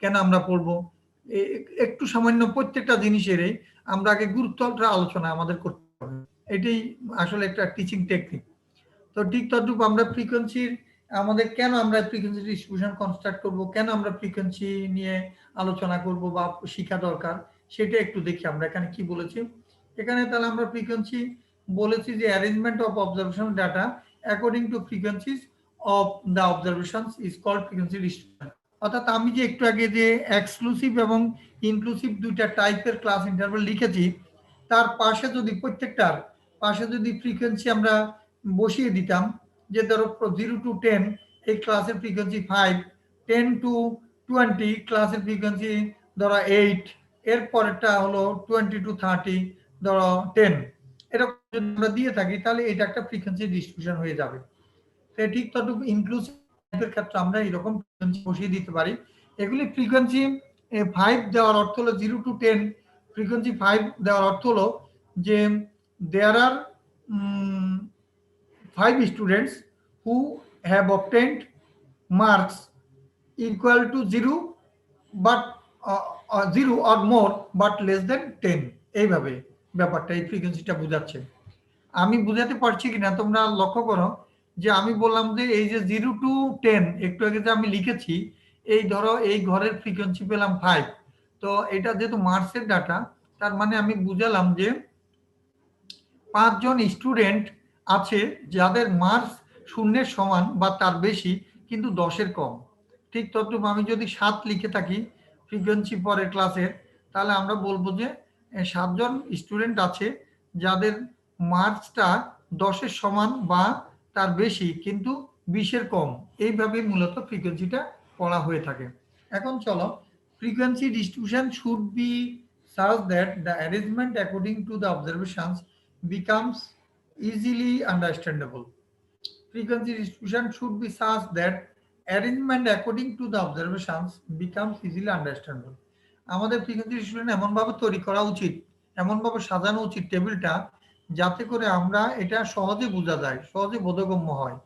কেন আমরা পড়বো, একটু সামান্য প্রত্যেকটা জিনিসেরই আমরা আগে গুরুত্বটা আলোচনা আমাদের করতে হবে। এটাই আসলে একটা টিচিং টেকনিক। তো ঠিক তদ্রুপ আমরা ফ্রিকোয়েন্সির আমাদের কেন আমরা ফ্রিকোয়েন্সি ডিস্ট্রিবিউশন কনস্ট্রাক্ট করব, কেন আমরা ফ্রিকোয়েন্সি নিয়ে আলোচনা করব বা শিখা দরকার, সেটা একটু দেখি আমরা এখানে কি বলেছি। এখানে তাহলে আমরা ফ্রিকোয়েন্সি বলেছি যে arrangement of observation data according to frequencies of the observations is called frequency distribution. অর্থাৎ আমি যে একটু আগে যে এক্সক্লুসিভ এবং ইনক্লুসিভ দুইটা টাইপের ক্লাস ইন্টারভাল লিখেছি, তার পাশে যদি প্রত্যেকটার পাশে যদি ফ্রিকোয়েন্সি আমরা বসিয়ে দিতাম, যে ধরো 0 to 10 এই ক্লাসের ফ্রিকোয়েন্সি 5, 10 to 20 ক্লাসের ফ্রিকোয়েন্সি ধরো 8, এর পরেরটা হলো 20 to 30 ধরো 10, এরকম যদি আমরা দিয়ে থাকি তাহলে এটা একটা ফ্রিকোয়েন্সি ডিস্ট্রিবিউশন হয়ে যাবে। ঠিক ততটুকু ইনক্লুসিভ এর ক্ষেত্রে আমরা এরকম ফ্রিকোয়েন্সি বসিয়ে দিতে পারি। এগুলি ফ্রিকোয়েন্সি 5 দেওয়ার অর্থ হলো 0 to 10 ফ্রিকোয়েন্সি 5 দেওয়ার অর্থ হলো যে দেয়ার আর 5 students who have obtained marks equal to 0 but 0 or more but less than 10, এইভাবে ব্যাপারটা এই ফ্রিকোয়েন্সিটা বোঝাচ্ছে। আমি বুঝাতে পারছি কিনা তোমরা লক্ষ্য করো, যে আমি বললাম যে এই যে 0 to 10 একটু আগে যে আমি লিখেছি, এই ধরো এই ঘরের ফ্রিকোয়েন্সি পেলাম 5, তো এটা যেহেতু মার্কসের ডাটা, তার মানে আমি বুঝালাম যে 5 জন স্টুডেন্ট আছে যাদের মার্কস 0-এর সমান বা তার বেশি কিন্তু 10-এর কম। ঠিক তদ্রুপ আমি যদি 7 লিখে থাকি ফ্রিকোয়েন্সি পরের ক্লাসের, তাহলে আমরা বলবো যে 7 জন স্টুডেন্ট আছে যাদের মার্কসটা 10-এর সমান বা তার বেশি কিন্তু 20-এর কম। এইভাবে মূলত ফ্রিকোয়েন্সিটা পড়া হয়ে থাকে। এখন চলো, frequency distribution should be such that the arrangement according to the observations becomes easily understandable. Frequency distribution should be such that arrangement according to the observations becomes easily understandable. আমাদের ফ্রিকোয়েন্সি ডিস্ট্রিবিউশন এমনভাবে তৈরি করা উচিত, এমনভাবে সাজানো উচিত টেবিলটা, যাতে করে আমরা এটা সহজে বোঝা যায়, সহজে বোধগম্য হয়।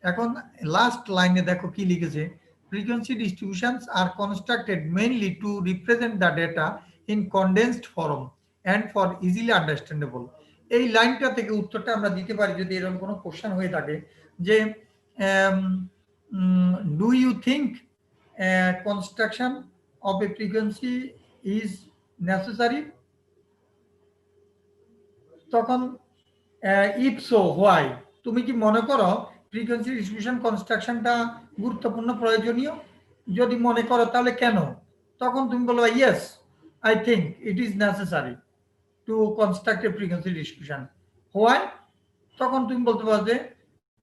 এখন লাস্ট লাইনে দেখো কি লিখেছে, frequency distributions are constructed mainly to represent the data in condensed form and for easily understandable. এই লাইনটা থেকে উত্তরটা আমরা দিতে পারি যদি এরকম কোনো কোশ্চেন হয়ে থাকে, যে do you think construction of a frequency is necessary, তখন ইফ সো হোয়াই, তুমি কি মনে করো ফ্রিকোয়েন্সি ডিস্ট্রিবিউশন কনস্ট্রাকশনটা গুরুত্বপূর্ণ প্রয়োজনীয়, যদি মনে করো তাহলে কেন, তখন তুমি বলবা yes I think it is necessary to construct A frequency distribution. Why, তখন তুমি বলতে পারো যে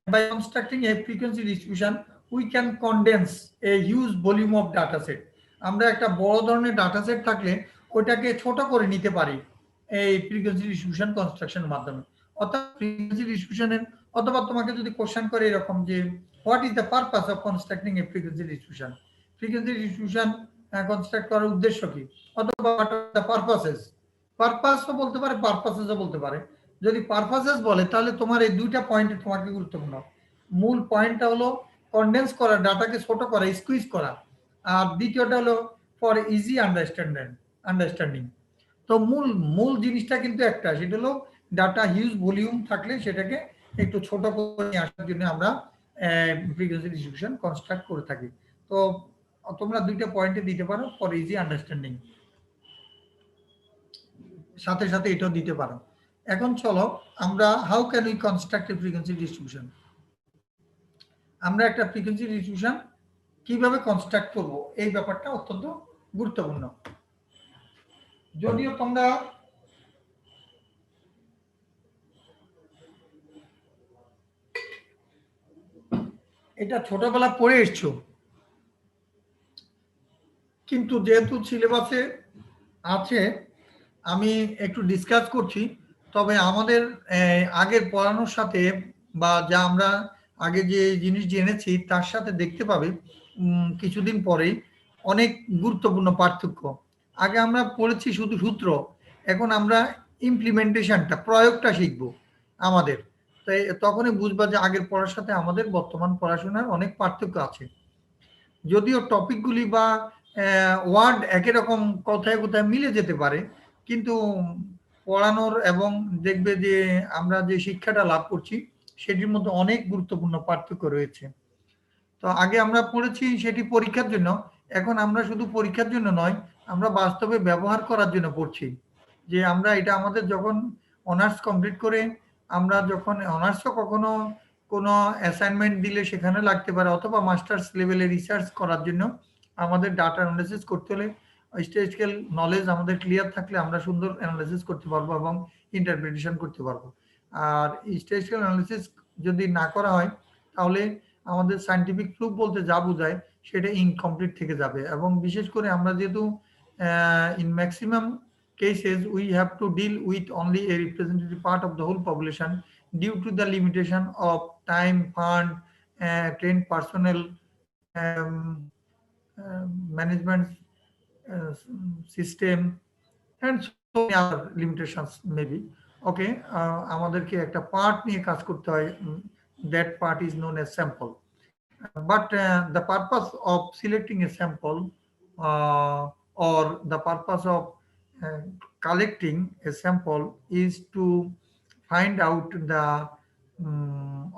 by constructing a frequency distribution we can condense a huge volume of data set. আমরা একটা বড় ধরনের ডাটা সেট থাকলে ওটাকে ছোট করে নিতে পারি এই ফ্রিকোয়েন্সি ডিস্ট্রিবিউশন কনস্ট্রাকশনের মাধ্যমে। অর্থাৎ ফ্রিকোয়েন্সি ডিস্ট্রিবিউশনের, অথবা তোমাকে যদি কোশ্চেন করে এরকম যে what is the purpose of constructing A frequency distribution, frequency distribution construct করার উদ্দেশ্য কি, অথবা পারপাসও বলতে পারে, পারপাসেসও বলতে পারে। যদি পারপাসেস বলে তাহলে তোমার এই দুইটা পয়েন্ট তোমাকে গুরুত্বপূর্ণ। মূল পয়েন্টটা হলো কনডেন্স করা, ডাটাকে ছোট করা, স্কুইজ করা। আর দ্বিতীয়টা হলো ফর ইজি আন্ডারস্ট্যান্ডিং। তো মূল মূল জিনিসটা কিন্তু একটা, সেটা হলো ডাটা হিউজ ভলিউম থাকলে সেটাকে একটু ছোট করে নিয়ে আসার জন্য আমরা ফ্রিকোয়েন্সি ডিস্ট্রিবিউশন কনস্ট্রাক্ট করে থাকি। তো তোমরা দুইটা পয়েন্টে দিতে পারো, ফর ইজি আন্ডারস্ট্যান্ডিং, সাথে সাথে এটাও দিতে পারো। এখন চলো আমরা how can we construct A frequency distribution, আমরা একটা ফ্রিকোয়েন্সি ডিস্ট্রিবিউশন কিভাবে কনস্ট্রাক্ট করব, এই ব্যাপারটা অত্যন্ত গুরুত্বপূর্ণ। যদিও তোমরা এটা ছোটবেলা পড়ে এসছো, কিন্তু যেহেতু সিলেবাসে আছে আমি একটু ডিসকাস করছি। তবে আমাদের আগের পড়ানোর সাথে বা যা আমরা আগে যে জিনিস জেনেছি তার সাথে দেখতে পাবে কিছুদিন পরেই অনেক গুরুত্বপূর্ণ পার্থক্য। আগে আমরা পড়েছি শুধু সূত্র, এখন আমরা ইমপ্লিমেন্টেশনটা, প্রয়োগটা শিখবো আমাদের। তাই তখনই বুঝবা যে আগের পড়ার সাথে আমাদের বর্তমান পড়াশোনার অনেক পার্থক্য আছে। যদিও টপিকগুলি বা ওয়ার্ড একই রকম কোথায় কোথায় মিলে যেতে পারে, কিন্তু পড়ানোর এবং দেখবে যে আমরা যে শিক্ষাটা লাভ করছি সেটির মধ্যে অনেক গুরুত্বপূর্ণ পার্থক্য রয়েছে। তো আগে আমরা পড়েছি সেটি পরীক্ষার জন্য, এখন আমরা শুধু পরীক্ষার জন্য নয়, আমরা বাস্তবে ব্যবহার করার জন্য পড়ছি। যে আমরা এটা আমাদের যখন অনার্স কমপ্লিট করে আমরা যখন অনার্সও কখনো কোনো অ্যাসাইনমেন্ট দিলে সেখানে লাগতে পারে, অথবা মাস্টার্স লেভেলে রিসার্চ করার জন্য আমাদের ডাটা অ্যানালাইসিস করতে হলে স্ট্যাটিস্টিক্যাল নলেজ আমাদের ক্লিয়ার থাকলে আমরা সুন্দর অ্যানালাইসিস করতে পারবো এবং ইন্টারপ্রিটেশন করতে পারবো। আর স্ট্যাটিস্টিক্যাল অ্যানালাইসিস যদি না করা হয় তাহলে আমাদের সায়েন্টিফিক প্রুফ বলতে যা বোঝায় সেটা ইনকমপ্লিট থেকে যাবে। এবং বিশেষ করে আমরা যেহেতু in maximum cases we have to deal with only a representative part of the whole population due to the limitation of time, fund, trained personnel, um, management uh, system and so many other limitations maybe. Okay, আমাদেরকে একটা part নিয়ে কাজ করতে হয়, that part is known as sample. But the purpose of selecting a sample or the purpose of collecting a sample is to find out the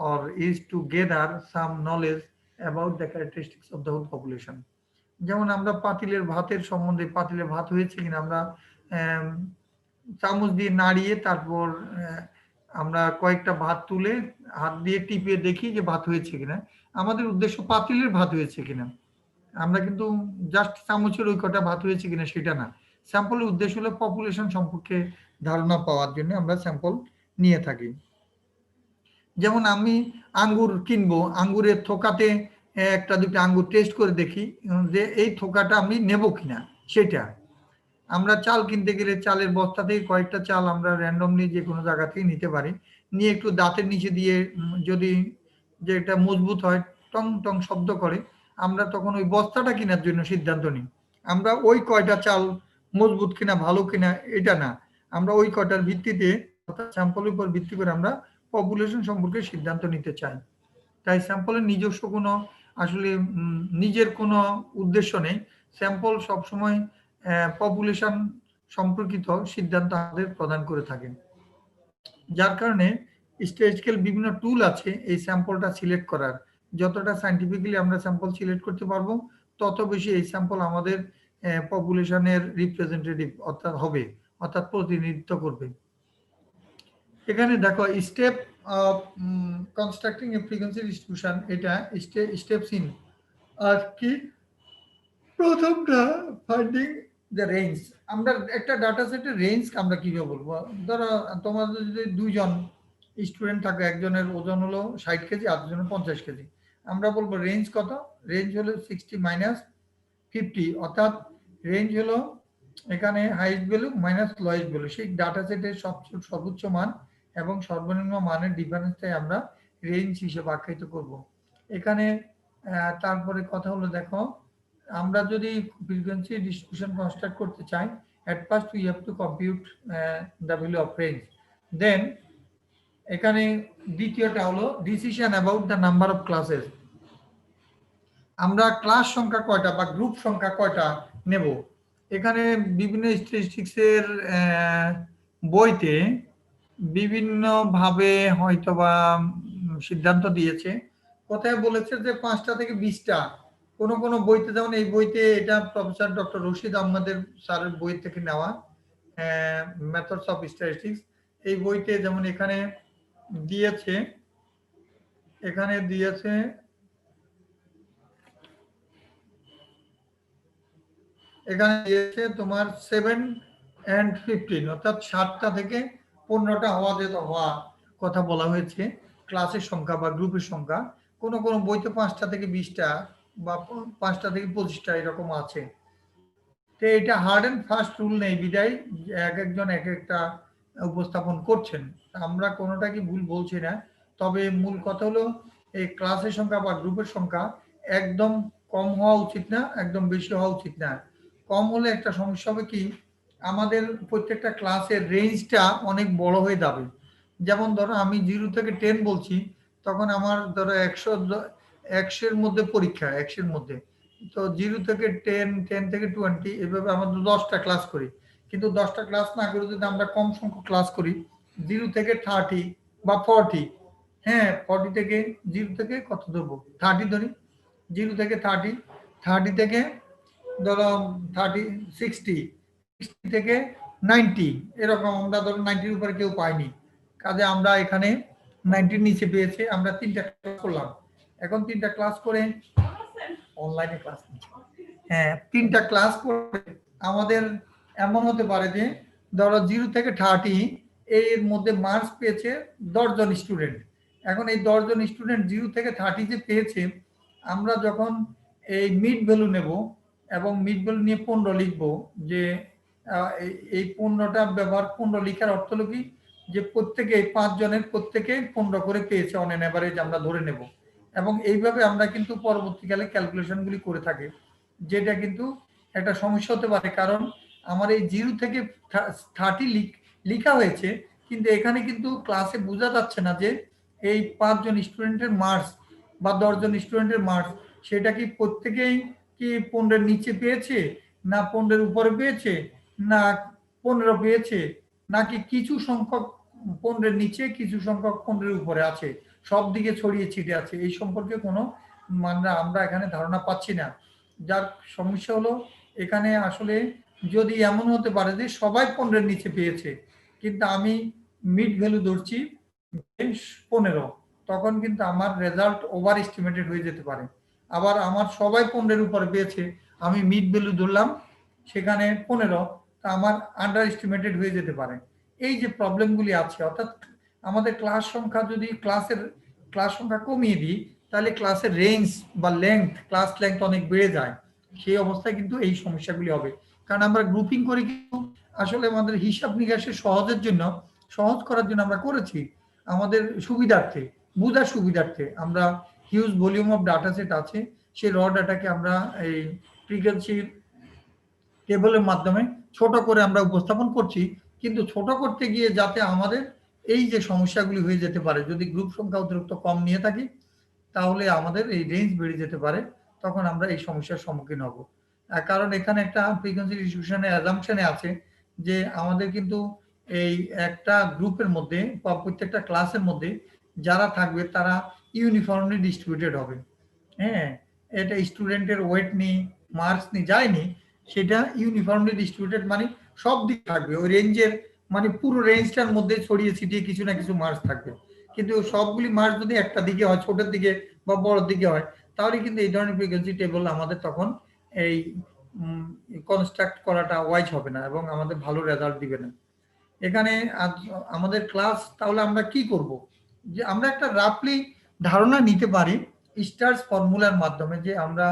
or is to gather some knowledge about the characteristics of the whole population. যেমন আমরা পাতিলের ভাতের সম্বন্ধে, পাতিলের ভাত হয়েছে কিনা আমরা চামচ দিয়ে নাড়িয়ে তারপর আমরা কয়েকটা ভাত তুলে হাত দিয়ে টিপে দেখি যে ভাত হয়েছে কিনা। আমাদের উদ্দেশ্য পাতিলের ভাত হয়েছে কিনা, আমরা কিন্তু জাস্ট চামচের ওই কটা ভাত হয়েছে কিনা সেটা না। স্যাম্পলের উদ্দেশ্য হলো পপুলেশন সম্পর্কে ধারণা পাওয়ার জন্য আমরা স্যাম্পল নিয়ে থাকি। যেমন আমি আঙ্গুর কিনবো, আঙ্গুরের থোকাতে একটা দুটো আঙ্গুর টেস্ট করে দেখি যে এই থোকাটা আমি নেব কিনা সেটা। আমরা চাল কিনতে গেলে চালের বস্তা থেকে কয়েকটা চাল আমরা র্যান্ডমলি যে কোনো জায়গা থেকে নিতে পারি, নিয়ে একটু দাঁতের নিচে দিয়ে যদি যে এটা মজবুত হয়, টং টং শব্দ করে, আমরা তখন ওই বস্তাটা কেনার জন্য সিদ্ধান্ত নিই। আমরা ওই কয়টা চাল মজবুত কিনা ভালো কিনা এটা না, আমরা ওই কয়টার ভিত্তিতে অর্থাৎ স্যাম্পলের উপর ভিত্তি করে আমরা পপুলেশন সম্পর্কে সিদ্ধান্ত নিতে চাই। তাই স্যাম্পলের নিজস্ব কোনো আসলে নিজের কোনো উদ্দেশ্য নেই। স্যাম্পল সবসময় পপুলেশন সম্পর্কিত সিদ্ধান্ত আমাদের প্রদান করে থাকে। যার কারণে স্ট্যাটিস্টিক্যাল বিভিন্ন টুল আছে এই স্যাম্পলটা সিলেক্ট করার। যতটা সায়েন্টিফিক্যালি আমরা স্যাম্পল সিলেক্ট করতে পারবো তত বেশি এই স্যাম্পল আমাদের পপুলেশনের রিপ্রেজেন্টেটিভ অর্থাৎ হবে, অর্থাৎ প্রতিনিধিত্ব করবে। এখানে দেখো step of constructing A frequency distribution, এটা স্টেপস ইন আর কি। প্রথমটা ফাইন্ডিং দ্য রেঞ্জ। আমরা একটা ডাটা সেটের রেঞ্জ আমরা কিভাবে বলবো, ধরো তোমাদের যদি দুইজন স্টুডেন্ট থাকে, একজনের ওজন হলো 60 কেজি আর একজনের 50 কেজি, আমরা বলবো রেঞ্জ কত, রেঞ্জ হলো 60 মাইনাস 50, অর্থাৎ রেঞ্জ হলো এখানে highest value minus lowest value, সেই ডাটা সেটের সর্বোচ্চ মান এবং সর্বনিম্ন মানের ডিফারেন্সটাই আমরা রেঞ্জ হিসেবে আখ্যায়িত করব। এখানে তারপরে কথা হলো দেখো আমরা যদি ফ্রিকোয়েন্সি ডিস্ট্রিবিউশন কনস্ট্রাক্ট করতে চাই, at first we have to compute the value of range. Then এখানে দ্বিতীয়টা হলো decision about the number of classes. আমরা ক্লাস সংখ্যা কয়টা বা গ্রুপ সংখ্যা কয়টা নেব। এখানে বিভিন্ন স্ট্যাটিস্টিক্সের বইতে বিভিন্নভাবে হয়তোবা সিদ্ধান্ত দিয়েছে। কোথায় বলেছে যে 5টা থেকে 20টা, কোনো কোনো বইতে, যেমন এই বইতে এটা প্রফেসর ডক্টর রশিদ আহমদের স্যারের বই থেকে নেওয়া, মেথডস অফ স্ট্যাটিস্টিক্স। এই বইতে যেমন এখানে দিয়েছে, এখানে দিয়েছে তোমার 7 and 15, অর্থাৎ 7টা থেকে 15টা হওয়া কথা বলা হয়েছে ক্লাসের সংখ্যা বা গ্রুপের সংখ্যা। কোনো কোনো বইতে 5টা থেকে 20টা বা 5টা থেকে 25টা এরকম আছে। তো এটা হার্ড এন্ড ফাস্ট রুল নেই বিদায় এক একজন এক একটা উপস্থাপন করছেন। আমরা কোনোটা কি ভুল বলছি না, তবে মূল কথা হলো এই ক্লাসের সংখ্যা বা গ্রুপের সংখ্যা একদম কম হওয়া উচিত না, একদম বেশি হওয়া উচিত না। কম হলে একটা সমস্যা হবে কি, আমাদের প্রত্যেকটা ক্লাসের রেঞ্জটা অনেক বড় হয়ে যাবে। যেমন ধরো আমি 0 থেকে 10 বলছি, তখন আমার ধরো 100 মধ্যে পরীক্ষা, 100 মধ্যে। তো 0 থেকে 10, 10 থেকে 20, এভাবে আমরা 10টা ক্লাস করি। কিন্তু 10টা ক্লাস না করে যদি আমরা কম সংখ্যক ক্লাস করি, 0 থেকে 30 বা 40, হ্যাঁ 40 থেকে 0 থেকে কত ধরবো, 30 ধরি, 0 থেকে 30, 30 থেকে ধরো 30, 60, 60 থেকে 90, এরকম আমরা ধরো 90-র উপরে কেউ পাইনি, কাজে আমরা এখানে 90-র নিচে পেয়েছে। আমরা 3টা ক্লাস করলাম। এখন 3টা ক্লাস করে অনলাইনে ক্লাস, হ্যাঁ 3টা ক্লাস করে আমাদের এমন হতে পারে যে ধরো 0 থেকে 30 এর মধ্যে মার্কস পেয়েছে 10 জন স্টুডেন্ট। এখন এই 10 জন স্টুডেন্ট 0 থেকে 30 যে পেয়েছে, আমরা যখন এই মিড ভ্যালু নেব এবং মিড ভ্যালু নিয়ে 15 লিখবো, যে এই 15টা ব্যবহার, 15 লিখার অর্থ হলো কি, যে প্রত্যেকে 5 জনের প্রত্যেকে 15 করে পেয়েছে অন এন এভারেজ আমরা ধরে নেব। এবং এইভাবে আমরা কিন্তু পরবর্তীকালে ক্যালকুলেশনগুলি করে থাকি, যেটা কিন্তু একটা সমস্যা হতে পারে, কারণ আমার এই 0 থেকে 30 লিখা হয়েছে, কিন্তু এখানে কিন্তু ক্লাসে বোঝা যাচ্ছে না যে এই 5 জন স্টুডেন্টের মার্কস বা 10 জন স্টুডেন্টের মার্কস, সেটা কি প্রত্যেকেই কি 15-এর নিচে পেয়েছে, না 15-এর উপরে পেয়েছে, না 15 পেয়েছে, নাকি কিছু সংখ্যক 15-এর নিচে, কিছু সংখ্যক 15-এর উপরে আছে, সব দিকে ছড়িয়ে ছিটে আছে, এই সম্পর্কে কোনো মানে আমরা এখানে ধারণা পাচ্ছি না। যার সমস্যা হলো এখানে আসলে যদি এমন হতে পারে যে সবাই 15-এর নিচে পেয়েছে, কিন্তু আমি মিড ভ্যালু ধরছি 15, তখন কিন্তু আমার রেজাল্ট ওভার এস্টিমেটেড হয়ে যেতে পারে। আবার আমার সবাই 15-এর উপরে পেয়েছে, আমি মিড ভ্যালু ধরলাম সেখানে 15, তা আমার আন্ডার এস্টিমেটেড হয়ে যেতে পারে। এই যে প্রবলেমগুলি আছে, অর্থাৎ আমাদের ক্লাস সংখ্যা যদি ক্লাস সংখ্যা কমিয়ে দিই, তাহলে ক্লাসের রেঞ্জ বা লেংথ, ক্লাস লেংথ অনেক বেড়ে যায়। সেই অবস্থায় কিন্তু এই সমস্যাগুলি হবে, কারণ আমরা গ্রুপিং করে কিন্তু আসলে আমাদের হিসাব নিকাশের সহজ করার জন্য আমরা করেছি, আমাদের সুবিধার্থে, বোঝার সুবিধার্থে। আমরা huge volume of data set আছে, সেই র ডাটাকে আমরা এই ফ্রিকোয়েন্সি টেবলের মাধ্যমে ছোট করে আমরা উপস্থাপন করছি, কিন্তু ছোট করতে গিয়ে যাতে আমাদের এই যে সমস্যাগুলি হয়ে যেতে পারে, যদি গ্রুপ সংখ্যা অতিরিক্ত কম নিয়ে থাকি, তাহলে আমাদের এই রেঞ্জ বেড়ে যেতে পারে, তখন আমরা এই সমস্যার সম্মুখীন হব। কারণ এখানে একটা ফ্রিকোয়েন্সি ডিস্ট্রিবিউশনের অ্যাজাম্পশনে আছে যে আমাদের কিন্তু এই একটা গ্রুপের মধ্যে বা প্রত্যেকটা ক্লাসের মধ্যে যারা থাকবে তারা ইউনিফর্মলি ডিস্ট্রিবিউটেড হবে। হ্যাঁ, এটা স্টুডেন্টের ওয়েট নিয়ে, মার্কস নিয়ে যায়নি, সেটা ইউনিফর্মলি ডিস্ট্রিবিউটেড, মানে সব দিক থাকবে ওই রেঞ্জের, মানে পুরো রেঞ্জটার মধ্যে ছড়িয়ে ছিটিয়ে কিছু না কিছু মার্কস থাকবে। কিন্তু সবগুলি মার্কস যদি একটা দিকে হয়, ছোটের দিকে বা বড়োর দিকে হয়, তাহলে কিন্তু এই ধরনের ফ্রিকোয়েন্সি টেবল আমাদের তখন এই কনস্ট্রাক্ট করাটা ওয়াইজ হবে না এবং আমাদের ভালো রেজাল্ট দিবে না। এখানে আমাদের ক্লাস, তাহলে আমরা কি করব, যে আমরা একটা রাফলি ধারণা নিতে পারি স্টার্স ফর্মুলার মাধ্যমে, যে আমরা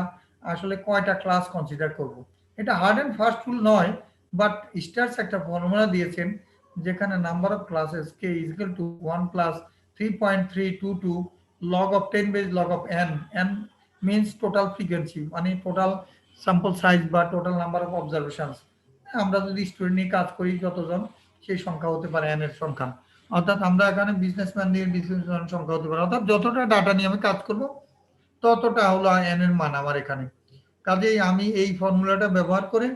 আসলে কয়টা ক্লাস কনসিডার করব। এটা হার্ড এন্ড ফাস্ট রুল নয়, বাট স্টার্স একটা ফর্মুলা দিয়েছেন, যেখানে number of classes K is equal to 1 plus 3.322 log of 10 base log of n, n means total frequency, মানে টোটাল স্যাম্পল সাইজ বা টোটাল নাম্বার অফ অবজারভেশনস। আমরা যদি student নিয়ে কাজ করি যতজন, সেই সংখ্যা হতে পারে n এর সংখ্যা। অর্থাৎ আমরা এখানে বিজনেসম্যান নিয়ে বিজনেসম্যান সংখ্যা হতে পারে, অর্থাৎ যতটা ডাটা নিয়ে আমি কাজ করব ততটা হলো n এর মান আমার এখানে। কাজেই আমি এই ফর্মুলাটা ব্যবহার করে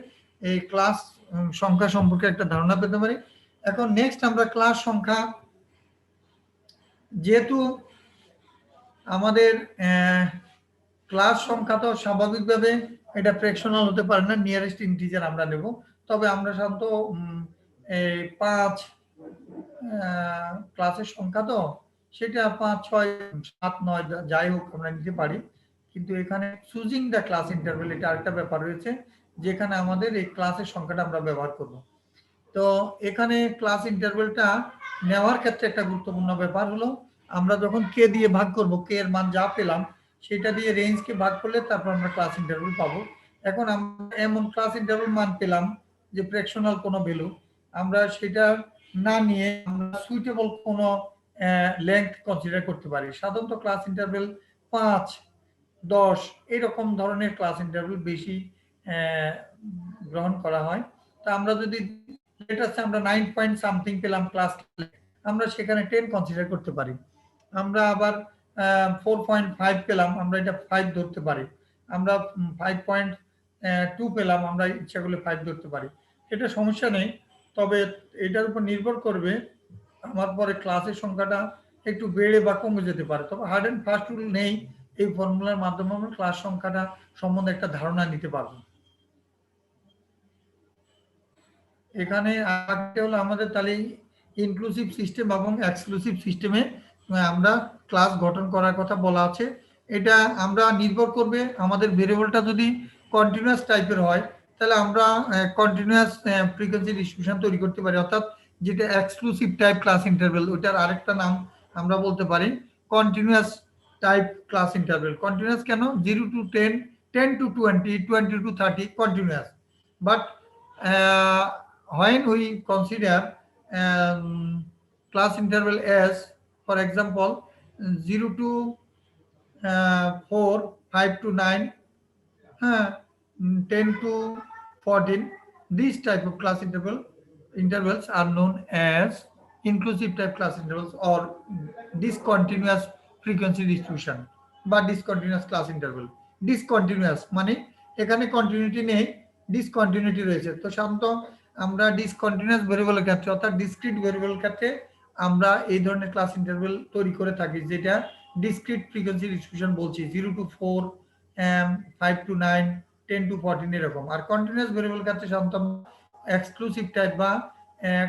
এই ক্লাস সংখ্যা সম্পর্কে একটা ধারণা পেতে পারি। এখন নেক্সট আমরা ক্লাস সংখ্যা, যেহেতু আমাদের ক্লাস সংখ্যা তো স্বাভাবিকভাবে এটা ফ্র্যাকশনাল হতে পারে না, নিয়ারেস্ট ইন্টিজার আমরা নেব। তবে আমরা সাধারণত 5 ক্লাসের সংখ্যা তো সেটা 5, 6, 7, 9 যাই হোক আমরা নিতে পারি। কিন্তু এখানে চুজিং দ্য ক্লাস ইন্টারভেল এটা আরেকটা ব্যাপার রয়েছে, যেখানে আমাদের এই ক্লাসের সংখ্যাটা আমরা ব্যবহার করব। তো এখানে ক্লাস ইন্টারভেলটা নেওয়ার ক্ষেত্রে একটা গুরুত্বপূর্ণ ব্যাপার হলো, আমরা যখন কে দিয়ে ভাগ করব, কে এর মান যা পেলাম সেটা দিয়ে রেঞ্জকে ভাগ করলে তারপর আমরা ক্লাস ইন্টারভেল পাবো। এখন আমরা এমন ক্লাস ইন্টারভেল মান পেলাম যে ফ্র্যাকশনাল কোনো ভ্যালু, আমরা সেটা না নিয়ে আমরা সুইটেবল কোনো লেংথ কনসিডার করতে পারি। সাধারণত ক্লাস ইন্টারভেল 5, 10 এরকম ধরনের ক্লাস ইন্টারভেল বেশি গ্রহণ করা হয়। তা আমরা যদি আমরা 9 পয়েন্ট সামথিং পেলাম ক্লাস, আমরা সেখানে 10 কনসিডার করতে পারি। আমরা আবার 4.5 পেলাম, আমরা এটা 5 ধরতে পারি। আমরা 5.2 পেলাম, আমরা ইচ্ছা করলে 5 ধরতে পারি। এটা সমস্যা নেই। তবে এটার উপর নির্ভর করবে আমার পরে ক্লাসের সংখ্যাটা একটু বেড়ে বা কমে যেতে পারে। তবে হার্ড অ্যান্ড ফাস্ট রুল নেই, এই ফর্মুলার মাধ্যমে আমরা ক্লাস সংখ্যাটা সম্বন্ধে একটা ধারণা নিতে পারবো। এখানে আরেকটা হলো আমাদের তাহলে ইনক্লুসিভ সিস্টেম এবং এক্সক্লুসিভ সিস্টেমে আমরা ক্লাস গঠন করার কথা বলা আছে। এটা আমরা নির্ভর করবে আমাদের ভেরিয়েবলটা যদি কন্টিনিউয়াস টাইপের হয় তাহলে আমরা কন্টিনিউয়াস ফ্রিকোয়েন্সি ডিস্ট্রিবিউশন তৈরি করতে পারি, অর্থাৎ যেটা এক্সক্লুসিভ টাইপ ক্লাস ইন্টারভেল, ওটার আরেকটা নাম আমরা বলতে পারি continuous type class interval. Continuous কেন? 0 to 10, 10 to 20, 20 to 30 continuous. But when we consider class interval as, for example, 0 to 4, 5 to 9, 10 to 14, these type of class intervals are known as inclusive type class intervals or discontinuous frequency distribution বা discontinuous class interval। discontinuous মানে এখানে continuity নেই, discontinuity রয়েছে। তো সাধারণত আমরা discontinuous ভেরিয়েবলের ক্ষেত্রে অর্থাৎ ডিসক্রিট ভেরিয়েবলের ক্ষেত্রে আমরা এই ধরনের ক্লাস ইন্টারভেল তৈরি করে থাকি, যেটা ডিসক্রিট ফ্রিকোয়েন্সি ডিস্ট্রিবিউশন বলছি, 0 to 4, 5 to 9, 10 to 14 এরকম। আর কন্টিনিউয়াস ভেরিয়েবল ক্ষেত্রে সাধারণত এক্সক্লুসিভ টাইপ বা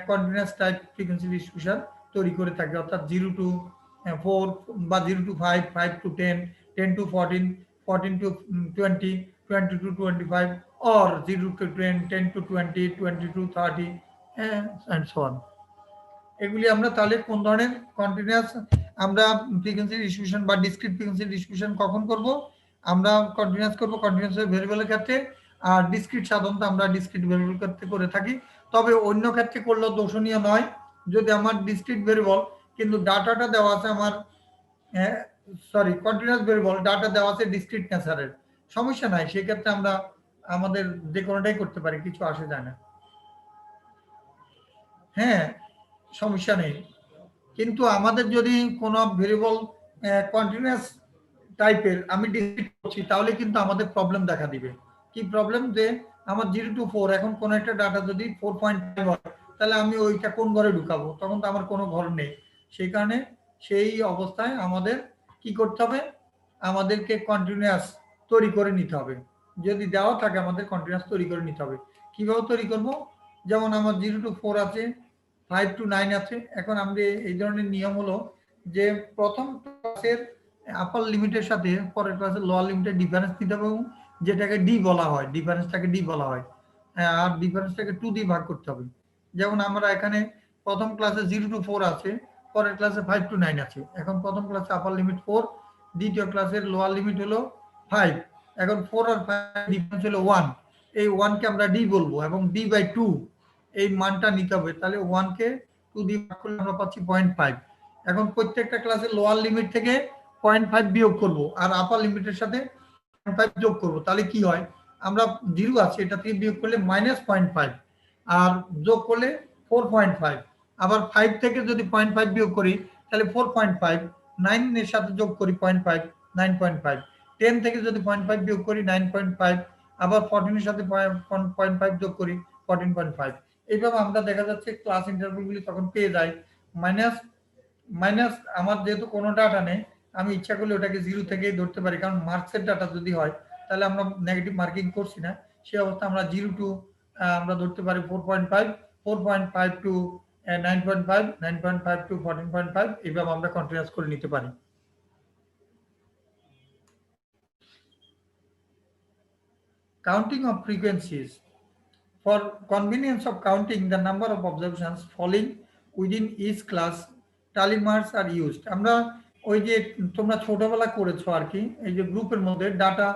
কন্টিনিউয়াস টাইপ ফ্রিকোয়েন্সি ডিস্ট্রিবিউশন তৈরি করে থাকি, অর্থাৎ 0 to 4 বা 0 to 5, 5 to 10, 10 to 14, 14 to 20, 20 to 25, or 0 to 10, 10 to 20, 20 to 30, and so on। এগুলি আমরা তাহলে কোন ধরনের কন্টিনিউয়াস আমরা ফ্রিকোয়েন্সি ডিস্ট্রিবিউশন বা ডিসক্রিট ফ্রিকোয়েন্সি ডিস্ট্রিবিউশন কখন করব? আমরা কন্টিনিউয়াস করব কন্টিনিউয়াস ভেরিয়েবলের ক্ষেত্রে, আর ডিসক্রিট সাধারণত আমরা ডিসক্রিট ভেরিয়েবল ক্ষেত্রে করে থাকি। তবে অন্য ক্ষেত্রে করলেও দোষণীয় নয়, যদি আমার ডিসক্রিট ভেরিয়েবল কিন্তু ডাটাটা দেওয়া আছে আমার কন্টিনিউয়াস ভেরিয়েবল, ডাটা দেওয়া আছে ডিসক্রিট নেচারের, সমস্যা নাই, সেক্ষেত্রে আমরা আমাদের যে কোনোটাই করতে পারি, কিছু আসে যায় না। হ্যাঁ, সমস্যা নেই। কিন্তু আমাদের যদি কোনো ভেরিয়েবল কন্টিনিউয়াস টাইপের আমি ডিসক্রিট করছি, তাহলে কিন্তু আমাদের প্রবলেম দেখা দিবে। কি প্রবলেম? যে আমার 0 to 4 এখন কোন একটা ডাটা যদি 4.5 হয়, তাহলে আমি ওইটা কোন ঘরে ঢুকাবো? তখন তো আমার কোনো ঘর নেই। সেই কারণে সেই অবস্থায় আমাদের কি করতে হবে? আমাদেরকে কন্টিনিউয়াস তৈরি করে নিতে হবে। যদি দেওয়া থাকে আমাদের কন্টিনিউয়াস তৈরি করে নিতে হবে। কিভাবে তৈরি করব? যেমন আমার 0 to 4 আছে, 5 to 9 আছে। এখন আমরা এই ধরনের নিয়ম হলো যে প্রথম ক্লাসের আপার লিমিটের সাথে পরের ক্লাসের লোয়ার লিমিটের ডিফারেন্স নিতে হবে, এবং যেটাকে ডি বলা হয়, ডিফারেন্সটাকে ডি বলা হয়, আর ডিফারেন্সটাকে 2 দিয়ে ভাগ করতে হবে। যেমন আমরা এখানে প্রথম ক্লাসে 0 to 4 আছে, পরের ক্লাসে 5 to 9 আছে। এখন প্রথম ক্লাসে আপার লিমিট 4, দ্বিতীয় ক্লাসের লোয়ার লিমিট হলো 5। এখন 4 আর 5 ডিফারেন্স হলো 1, এই 1 কে আমরা ডি বলবো, এবং ডি বাই 2 এই মানটা নিতে হবে। তাহলে 1 কে 2 দিয়ে ভাগ করলে আমরা পাচ্ছি 0.5। এখন প্রত্যেকটা ক্লাসের লোয়ার লিমিট থেকে 0.5 বিয়োগ করব আর আপার লিমিটের সাথে 0.5 যোগ করব, তাহলে কি হয়? আমরা 0 আছে এটা থেকে বিয়োগ করলে -0.5 আর যোগ করলে 4.5 আবার 5 থেকে যদি 0.5 বিয়োগ করি তাহলে 4.5 9 এর সাথে যোগ করি 0.5 9.5 10 থেকে যদি 0.5 বিয়োগ করি 9.5 আবার 14 এর সাথে 0.5 যোগ করি 14.5 এইভাবে আমরা দেখা যাচ্ছে ক্লাস ইন্টারভ্যালগুলি তখন পেয়ে যাই মাইনাস মাইনাস আমার যেহেতু কোনো ডাটা নেই আমি ইচ্ছা করলে ওটাকে 0 থেকেই ধরতে পারি কারণ মার্কসের ডাটা যদি হয় তাহলে আমরা নেগেটিভ মার্কিং করছি না সেই অবস্থা আমরা 0 টু আমরা ধরতে পারি 4.5 4.5 টু 9.5 9.5 টু 14.5 এইভাবে আমরা কন্টিনিউয়াস করে নিতে পারি counting of frequencies for convenience of counting the number of observations falling within each class tally marks are used আমরা ওই যে তোমরা ছোটবেলা করেছো আর কি এই যে গ্রুপের মধ্যে ডাটা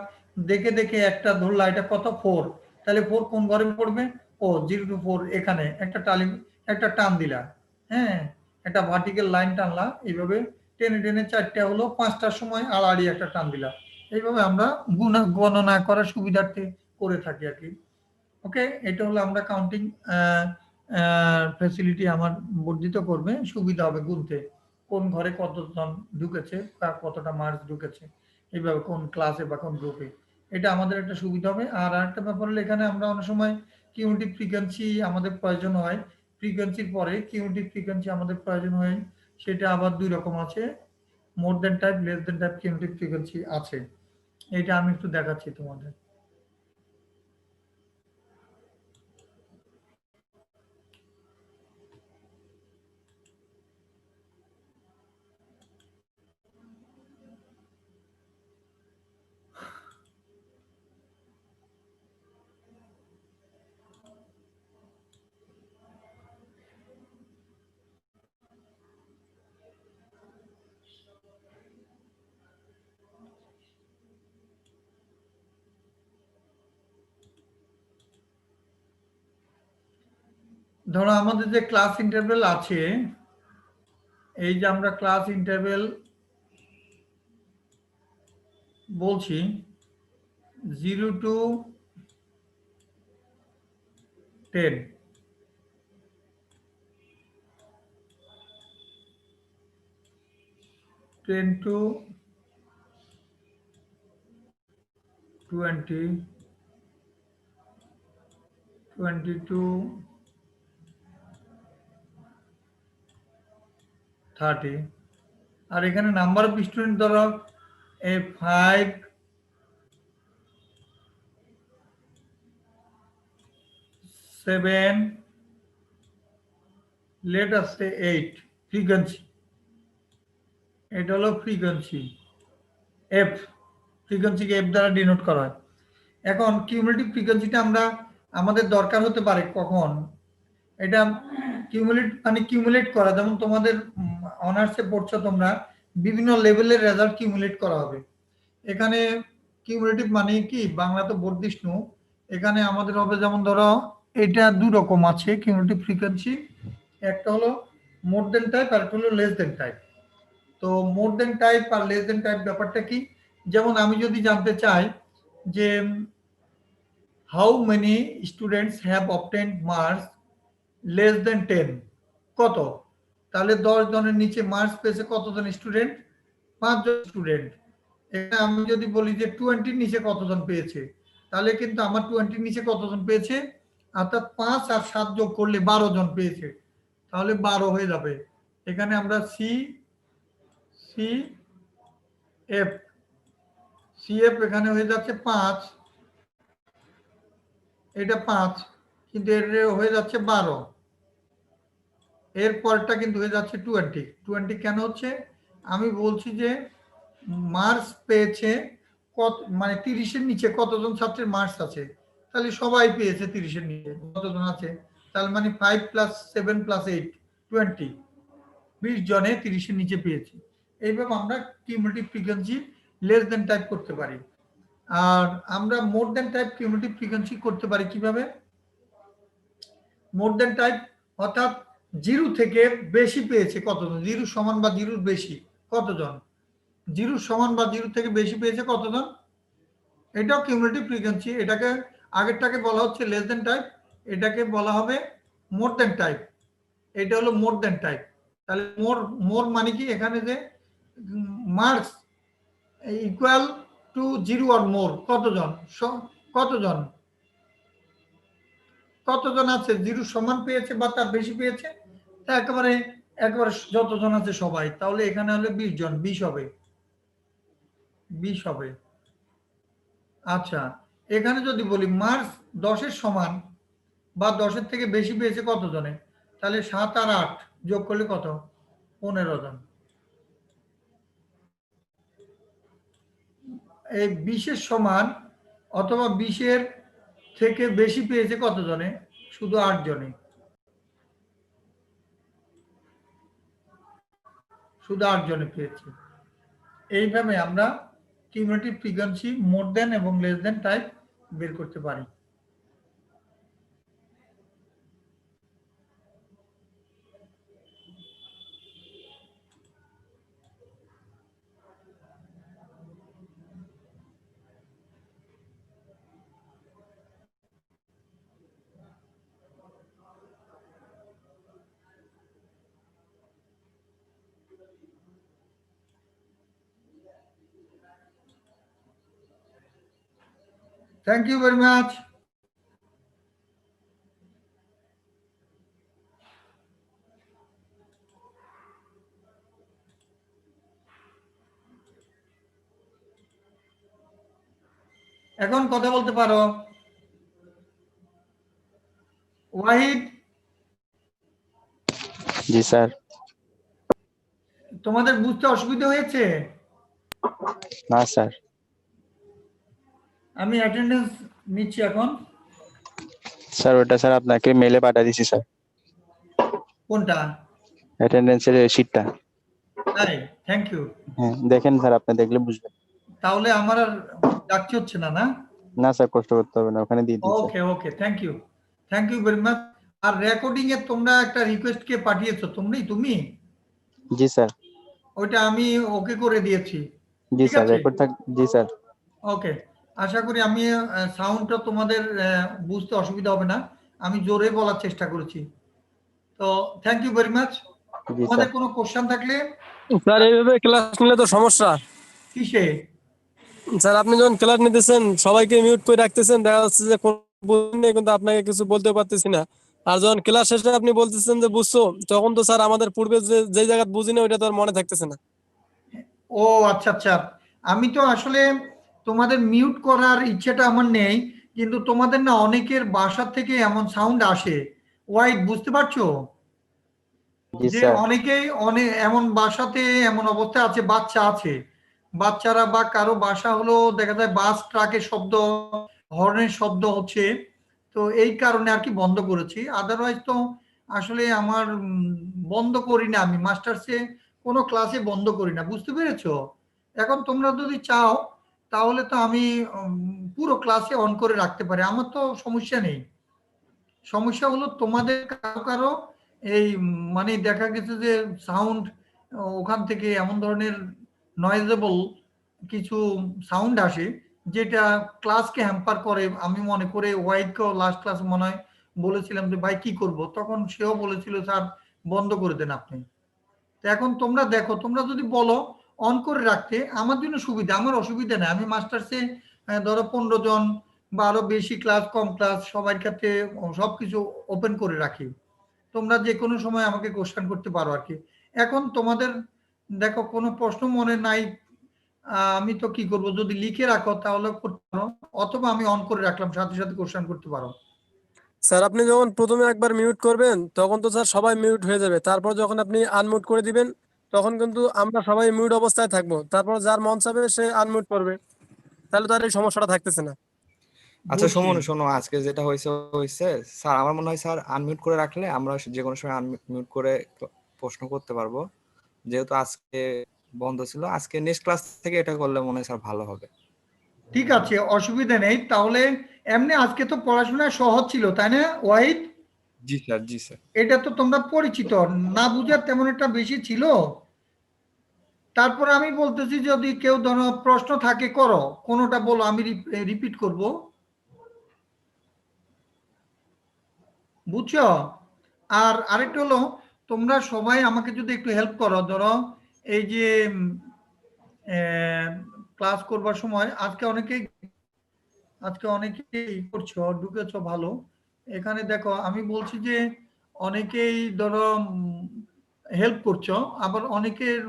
দেখে দেখে একটা ধরলা এটা কত 4 তাহলে 4 কোন ঘরে পড়বে ও 0 টু 4 এখানে একটা টালি একটা টান দিলা হ্যাঁ একটা ভার্টিক্যাল লাইন টানলা এইভাবে টেনে টেনে চারটা হলো পাঁচটার সময় আড়াআড়ি একটা টান দিলা এইভাবে আমরা গণনা করার সুবিধার্থে করে থাকি আর কি ওকে এটা হলো আমরা কাউন্টিং ফ্যাসিলিটি আমার বর্ধিত করবে সুবিধা হবে গুনতে কোন ঘরে কতজন ঢুকেছে বা কতটা মার্কস ঢুকেছে এইভাবে কোন ক্লাসে বা কোন গ্রুপে এটা আমাদের একটা সুবিধা হবে আর আরেকটা ব্যাপার হলো এখানে আমরা অনেক সময় কিউমুলেটিভ ফ্রিকোয়েন্সি আমাদের প্রয়োজন হয় ফ্রিকোয়েন্সির পরে কিউমুলেটিভ ফ্রিকোয়েন্সি আমাদের প্রয়োজন হয় সেটা আবার দুই রকম আছে more than type less than type cumulative frequency আছে এটা আমি একটু দেখাচ্ছি তোমাদের ধরো আমাদের যে ক্লাস ইন্টারভেল আছে এই যে আমরা ক্লাস ইন্টারভেল বলছি 0 টু 10 10 to 20 20 to 30 আর এখানে নাম্বার অফ স্টুডেন্ট ধরো 5 7 let us say 8 ফ্রিকোয়েন্সি এটা হলো ফ্রিকোয়েন্সি এফ ফ্রিকোয়েন্সিকে এফ দ্বারা ডিনোট করা হয় এখন কিউমুলেটিভ ফ্রিকোয়েন্সিটা আমরা আমাদের দরকার হতে পারে কখন এটা কিউমুলেট করা যেমন তোমাদের অনার্সে পড়ছো তোমরা বিভিন্ন লেভেলের রেজাল্ট কিউমুলেট করা হবে এখানে কিউমুলেটিভ মানে কি বাংলা তো বর্ধিষ্ণু এখানে আমাদের হবে যেমন ধরো এটা দুই রকম আছে কিউমুলেটিভ ফ্রিকোয়েন্সি একটা হলো মোর দেন টাইপ আর একটা হলো লেস দেন টাইপ তো মোর দেন টাইপ আর লেস দেন টাইপ ব্যাপারটা কি যেমন আমি যদি জানতে চাই যে how many students have obtained marks less than 10 কত তাহলে 10 জনের নিচে মার্কস পেয়েছে কতজন স্টুডেন্ট 5 জন স্টুডেন্ট এখানে আমি যদি বলি যে 20 এর নিচে কতজন পেয়েছে তাহলে কিন্তু আমার 20 এর নিচে কতজন পেয়েছে অর্থাৎ 5 আর 7 যোগ করলে 12 জন পেয়েছে তাহলে 12 হয়ে যাবে এখানে আমরা সি সি এফ সিএফ এখানে হয়ে যাচ্ছে 5 এটা 5 কিন্তু এর হয়ে যাচ্ছে 12 এর পরটা কিন্তু হয়ে যাচ্ছে 20 20 কেন হচ্ছে আমি বলছি যে মার্কস পেয়েছে কত মানে 30 এর নিচে কতজন ছাত্রের মার্কস আছে তাহলে সবাই পেয়েছে 30 এর নিচে কতজন আছে তাহলে মানে 5 + 7 + 8 20 20 জনে 30 এর নিচে পেয়েছে এইভাবে আমরা cumulative frequency less than type করতে পারি আর আমরা মোর দেন টাইপ কিউমুলেটিভ ফ্রিকোয়েন্সি করতে পারি কিভাবে মোর দেন টাইপ অর্থাৎ 0 থেকে বেশি পেয়েছে কতজন 0 সমান বা 0 বেশি কতজন 0 সমান বা 0 থেকে বেশি পেয়েছে কতজন এটাও কিউমুলেটিভ ফ্রিকোয়েন্সি, এটাকে আগেরটাকে বলা হচ্ছে লেস দেন টাইপ, এটাকে বলা হবে মোর দেন টাইপ। এটা হলো মোর দেন টাইপ। তাহলে মোর মোর মানে কি, এখানে যে marks equal to 0 or more, কতজন কতজন কতজন আছে 0 সমান পেয়েছে বা তার বেশি পেয়েছে, তা একেবারে একবারে যতজন আছে সবাই, তাহলে এখানে হলে 20 জন, 20 হবে, 20 হবে। আচ্ছা, এখানে যদি বলি মার্কস 10-এর সমান বা 10-এর থেকে বেশি পেয়েছে কতজনে, তাহলে 7 আর 8 যোগ করলে কত, 15 জন। এই 20-এর সমান অথবা 20-এর থেকে বেশি পেয়েছে কতজনে, শুধু 8 জনে, শুধু 8 জনে পেয়েছে। এইভাবে আমরা কিউমুলেটিভ ফ্রিকোয়েন্সি মোর দেন এবং লেস দেন টাইপ বের করতে পারি। Thank you very much. এখন কথা বলতে পারো। ওয়াহিদ, জি স্যার। তোমাদের বুঝতে অসুবিধা হয়েছে? না স্যার। আমি অ্যাটেন্ডেন্স নিচ্ছি এখন। স্যার ওটা স্যার আপনাকে মেলে পাঠিয়ে দিছি স্যার, কোনটা? অ্যাটেন্ডেন্সের শিটটা। তাই, থ্যাংক ইউ। হ্যাঁ দেখেন স্যার, আপনি দেখলে বুঝবেন। তাহলে আমার আর ডাকতে হচ্ছে না, না? না স্যার, কষ্ট করতে হবে না, ওখানে দিয়ে দিন sir. Okay okay, thank you, thank you very much. আর রেকর্ডিং এ তোমরা একটা রিকোয়েস্ট কে পাঠিয়েছো, তুমি? জি স্যার। ওইটা আমি ওকে করে দিয়েছি। জি ঠিক স্যার, আছে, রেকর্ড থাক। জি স্যার। ওকে। আশা করি আমি সাউন্ডটা তোমাদের বুঝতে অসুবিধা হবে না। আমি জোরে বলার চেষ্টা করেছি। তো থ্যাংক ইউ ভেরি মাচ। জি তোমাদের স্যার। কোনো কোশ্চেন থাকলে? স্যার এইভাবে ক্লাস নিলে তো সমস্যা। কিসে? স্যার আপনি যখন ক্লাস নিতেছেন সবাইকে মিউট করে রাখতেছেন, দেখা যাচ্ছে যে কোনো বুঝিনি কিন্তু আপনাকে কিছু বলতে পারতেছি না। আর যখন ক্লাস শেষে আপনি বলতেছেন যে বুঝছো, তখন তো স্যার আমাদের পূর্বে যে জায়গা বুঝিনি ওইটা তো আর মনে থাকতেছে না। ও আচ্ছা আচ্ছা, আমি তো আসলে তোমাদের মিউট করার ইচ্ছেটা আমার নেই, কিন্তু তোমাদের না অনেকের বাসা থেকে এমন সাউন্ড আসে, ওয়াইড, বুঝতে পারছো? জি যে স্যার। অনেকেই অনেক এমন বাসাতে এমন অবস্থা আছে, বাচ্চা আছে, বাচ্চারা বা কারো বাসা হলো দেখা যায় বাস ট্রাকের শব্দ, হর্নের শব্দ হচ্ছে, তো এই কারণে আর কি বন্ধ করেছি। আদারওয়াইজ তো আসলে আমার বন্ধ করি না, আমি মাস্টার্সে কোনো ক্লাসে বন্ধ করি না, বুঝতে পেরেছো? এখন তোমরা যদি চাও তাহলে তো আমি পুরো ক্লাসে অন করে রাখতে পারি, আমার তো সমস্যা নেই। সমস্যা হলো তোমাদের কারো কারো এই মানে দেখা গেছে যে সাউন্ড ওখান থেকে এমন ধরনের নয়েজেবল কিছু সাউন্ড আসে যেটা ক্লাসকে হ্যাম্পার করে। আমি মনে করে ওয়াইডকেও লাস্ট ক্লাস মনে হয় বলেছিলাম যে ভাই কি করব, তখন সেও বলেছিল স্যার বন্ধ করে দেন আপনি। তো এখন তোমরা দেখো, তোমরা যদি বলো অন করে রাখতে আমার জন্য সুবিধা, আমার অসুবিধা নেই। আমি মাস্টার্সে ধরো 15 জন বা আরো বেশি ক্লাস কম ক্লাস সবার ক্ষেত্রে সবকিছু ওপেন করে রাখি, তোমরা যে কোনো সময় আমাকে কোশ্চেন করতে পারো আর কি। এখন তোমাদের দেখো কোনো প্রশ্ন মনে নাই, আমি তো কি করব, যদি লিখে রাখো তাহলে করতে পারো, অথবা আমি অন করে রাখলাম, সাথে সাথে কোশ্চেন করতে পারো। স্যার আপনি যখন প্রথমে একবার মিউট করবেন তখন তো স্যার সবাই মিউট হয়ে যাবে, তারপর যখন আপনি আনমিউট করে দিবেন তখন কিন্তু আমরা সবাই মিউট অবস্থায় থাকবো, তারপর যার মন চাবে সে আনমিউট করবে, তাহলে তো আর এই সমস্যাটা থাকতেছে না। আচ্ছা বুঝছি। শোনো, আজকে যেটা হয়েছে স্যার, আমার মনে হয় স্যার আনমিউট করে রাখলে আমরা যে কোনো সময় আনমিউট করে প্রশ্ন করতে পারবো, যেহেতু আজকে বন্ধ ছিল। আজকে নেক্সট ক্লাস থেকে এটা করলে মনে হয় স্যার ভালো হবে। ঠিক আছে, অসুবিধা নেই। তাহলে এমনি আজকে তো পড়াশোনা সহজ ছিল, তাই না ওয়াহিদ? জি স্যার, জি স্যার। এটা তো তোমরা পরিচিত, না বুঝার তেমন একটা বেশি ছিল। তারপর আমি বলতেছি যদি কেউ ধরো প্রশ্ন থাকে করো, কোনোটা বলো, আমি রিপিট করব, বুঝছো? আর আরেকটা হলো, তোমরা সবাই আমাকে যদি একটু হেল্প করো, ধরো এই যে ক্লাস করবার সময় আজকে অনেকেই করছো, ঢুকেছো, ভালো। এখানে দেখো আমি বলছি যে অনেকেই ধরো হেল্প করছো, আবার অনেকের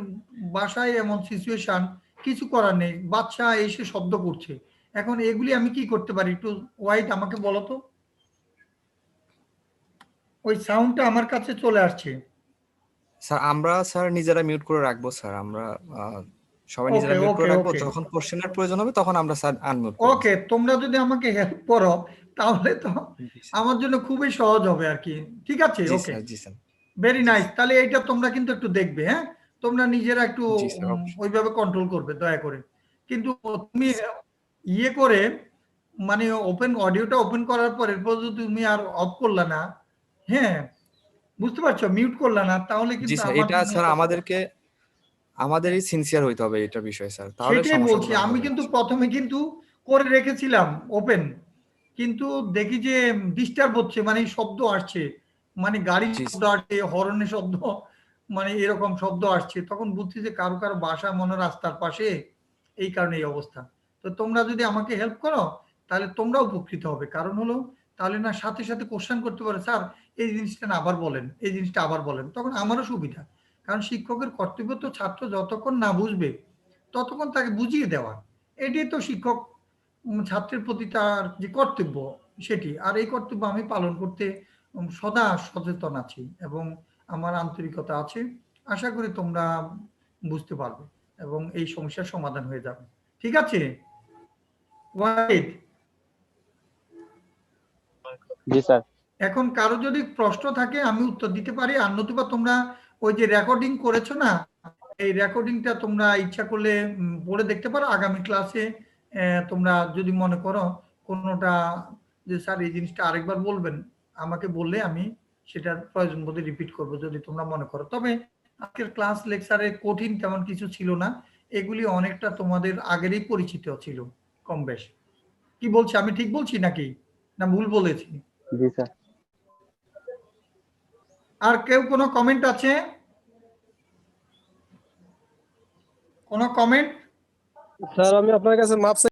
বাসায় এমন সিচুয়েশন, কিছু করার নেই, বাচ্চা এসে শব্দ করছে। এখন এগুলি আমি কি করতে পারি, একটু ওয়াইড আমাকে বলো তো। ওই সাউন্ডটা আমার কাছে চলে আসছে। স্যার আমরা নিজেরা মিউট করে রাখবো স্যার, আমরা সবাই নিজেরা ওকে মিউট করে ওকে রাখবো, ওকে যখন কোশ্চেনের প্রয়োজন হবে তখন আমরা স্যার আনমিউট করবো ওকে, স্যার। তোমরা যদি আমাকে হেল্প করো তাহলে তো জি স্যার। আমার জন্য খুবই সহজ হবে আর কি। ঠিক আছে, জি ওকে, স্যার। জি স্যার। ভেরি জি নাইস। স্যার। তাহলে এইটা তোমরা কিন্তু একটু দেখবে, হ্যাঁ, তোমরা নিজেরা একটু জি স্যার অবশ্যই। ওইভাবে কন্ট্রোল করবে দয়া করে। কিন্তু তুমি জি স্যার। ইয়ে করে, মানে ওপেন অডিওটা ওপেন করার পর এরপর যদি তুমি আর অফ করলা না, হ্যাঁ, বুঝতে পারছো, মিউট করলা না, তাহলে জি কিন্তু স্যার, আমার এটা জন্য স্যার আমাদেরই সিনসিয়ার হইতে হবে এটা বিষয় স্যার, তাহলে সেটাই বলছি। সমস্যাগুলো আমি হবে না কিন্তু স্যার। প্রথমে কিন্তু করে রেখেছিলাম ওপেন, কিন্তু দেখি যে ডিস্টার্ব হচ্ছে, মানে শব্দ আসছে, মানে গাড়ির জি শব্দ স্যার। আসছে, হর্নের শব্দ, মানে এরকম শব্দ আসছে। তখন বুঝছি যে কারো কারো বাসা মনে হয় রাস্তার পাশে, এই কারণে এই অবস্থা। তো তোমরা যদি আমাকে হেল্প করো তাহলে তোমরা উপকৃত হবে। কারণ হলো, তাহলে না সাথে সাথে কোশ্চেন করতে পারে, স্যার এই জিনিসটা না আবার বলেন, এই জিনিসটা আবার বলেন, তখন আমারও সুবিধা। কারণ শিক্ষকের কর্তব্য তো ছাত্র যতক্ষণ না বুঝবে ততক্ষণ তাকে বুঝিয়ে দেওয়া। এটাই তো শিক্ষক ছাত্রের প্রতি তার যে কর্তব্য সেটি। আর এই কর্তব্য আমি পালন করতে সদা সচেতন আছি এবং আমার আন্তরিকতা আছে। আশা করি তোমরা বুঝতে পারবে এবং এই সমস্যার সমাধান হয়ে যাবে। ঠিক আছে ওয়াহিদ? জি স্যার। এখন কারো যদি প্রশ্ন থাকে আমি উত্তর দিতে পারি, আর নতুবা তোমরা ওই যে রেকর্ডিং করেছো না, এই রেকর্ডিংটা তোমরা ইচ্ছা করলে পড়ে দেখতে পারো। আগামী ক্লাসে তোমরা যদি মনে করো কোনোটা, যে স্যার এই জিনিসটা আরেকবার বলবেন, আমাকে বললে আমি সেটার প্রয়োজন বোধে রিপিট করব যদি তোমরা মনে করো। তবে আজকের ক্লাস লেকচারে কঠিন তেমন কিছু ছিল না, এগুলি অনেকটা তোমাদের আগেরই পরিচিত ছিল কম বেশ। কি বলছি, আমি ঠিক বলছি নাকি না ভুল বলেছি? জি স্যার। আর কেউ কোনো কমেন্ট আছে? কোনো কমেন্ট? স্যার আমি আপনার কাছে মাপ চাই।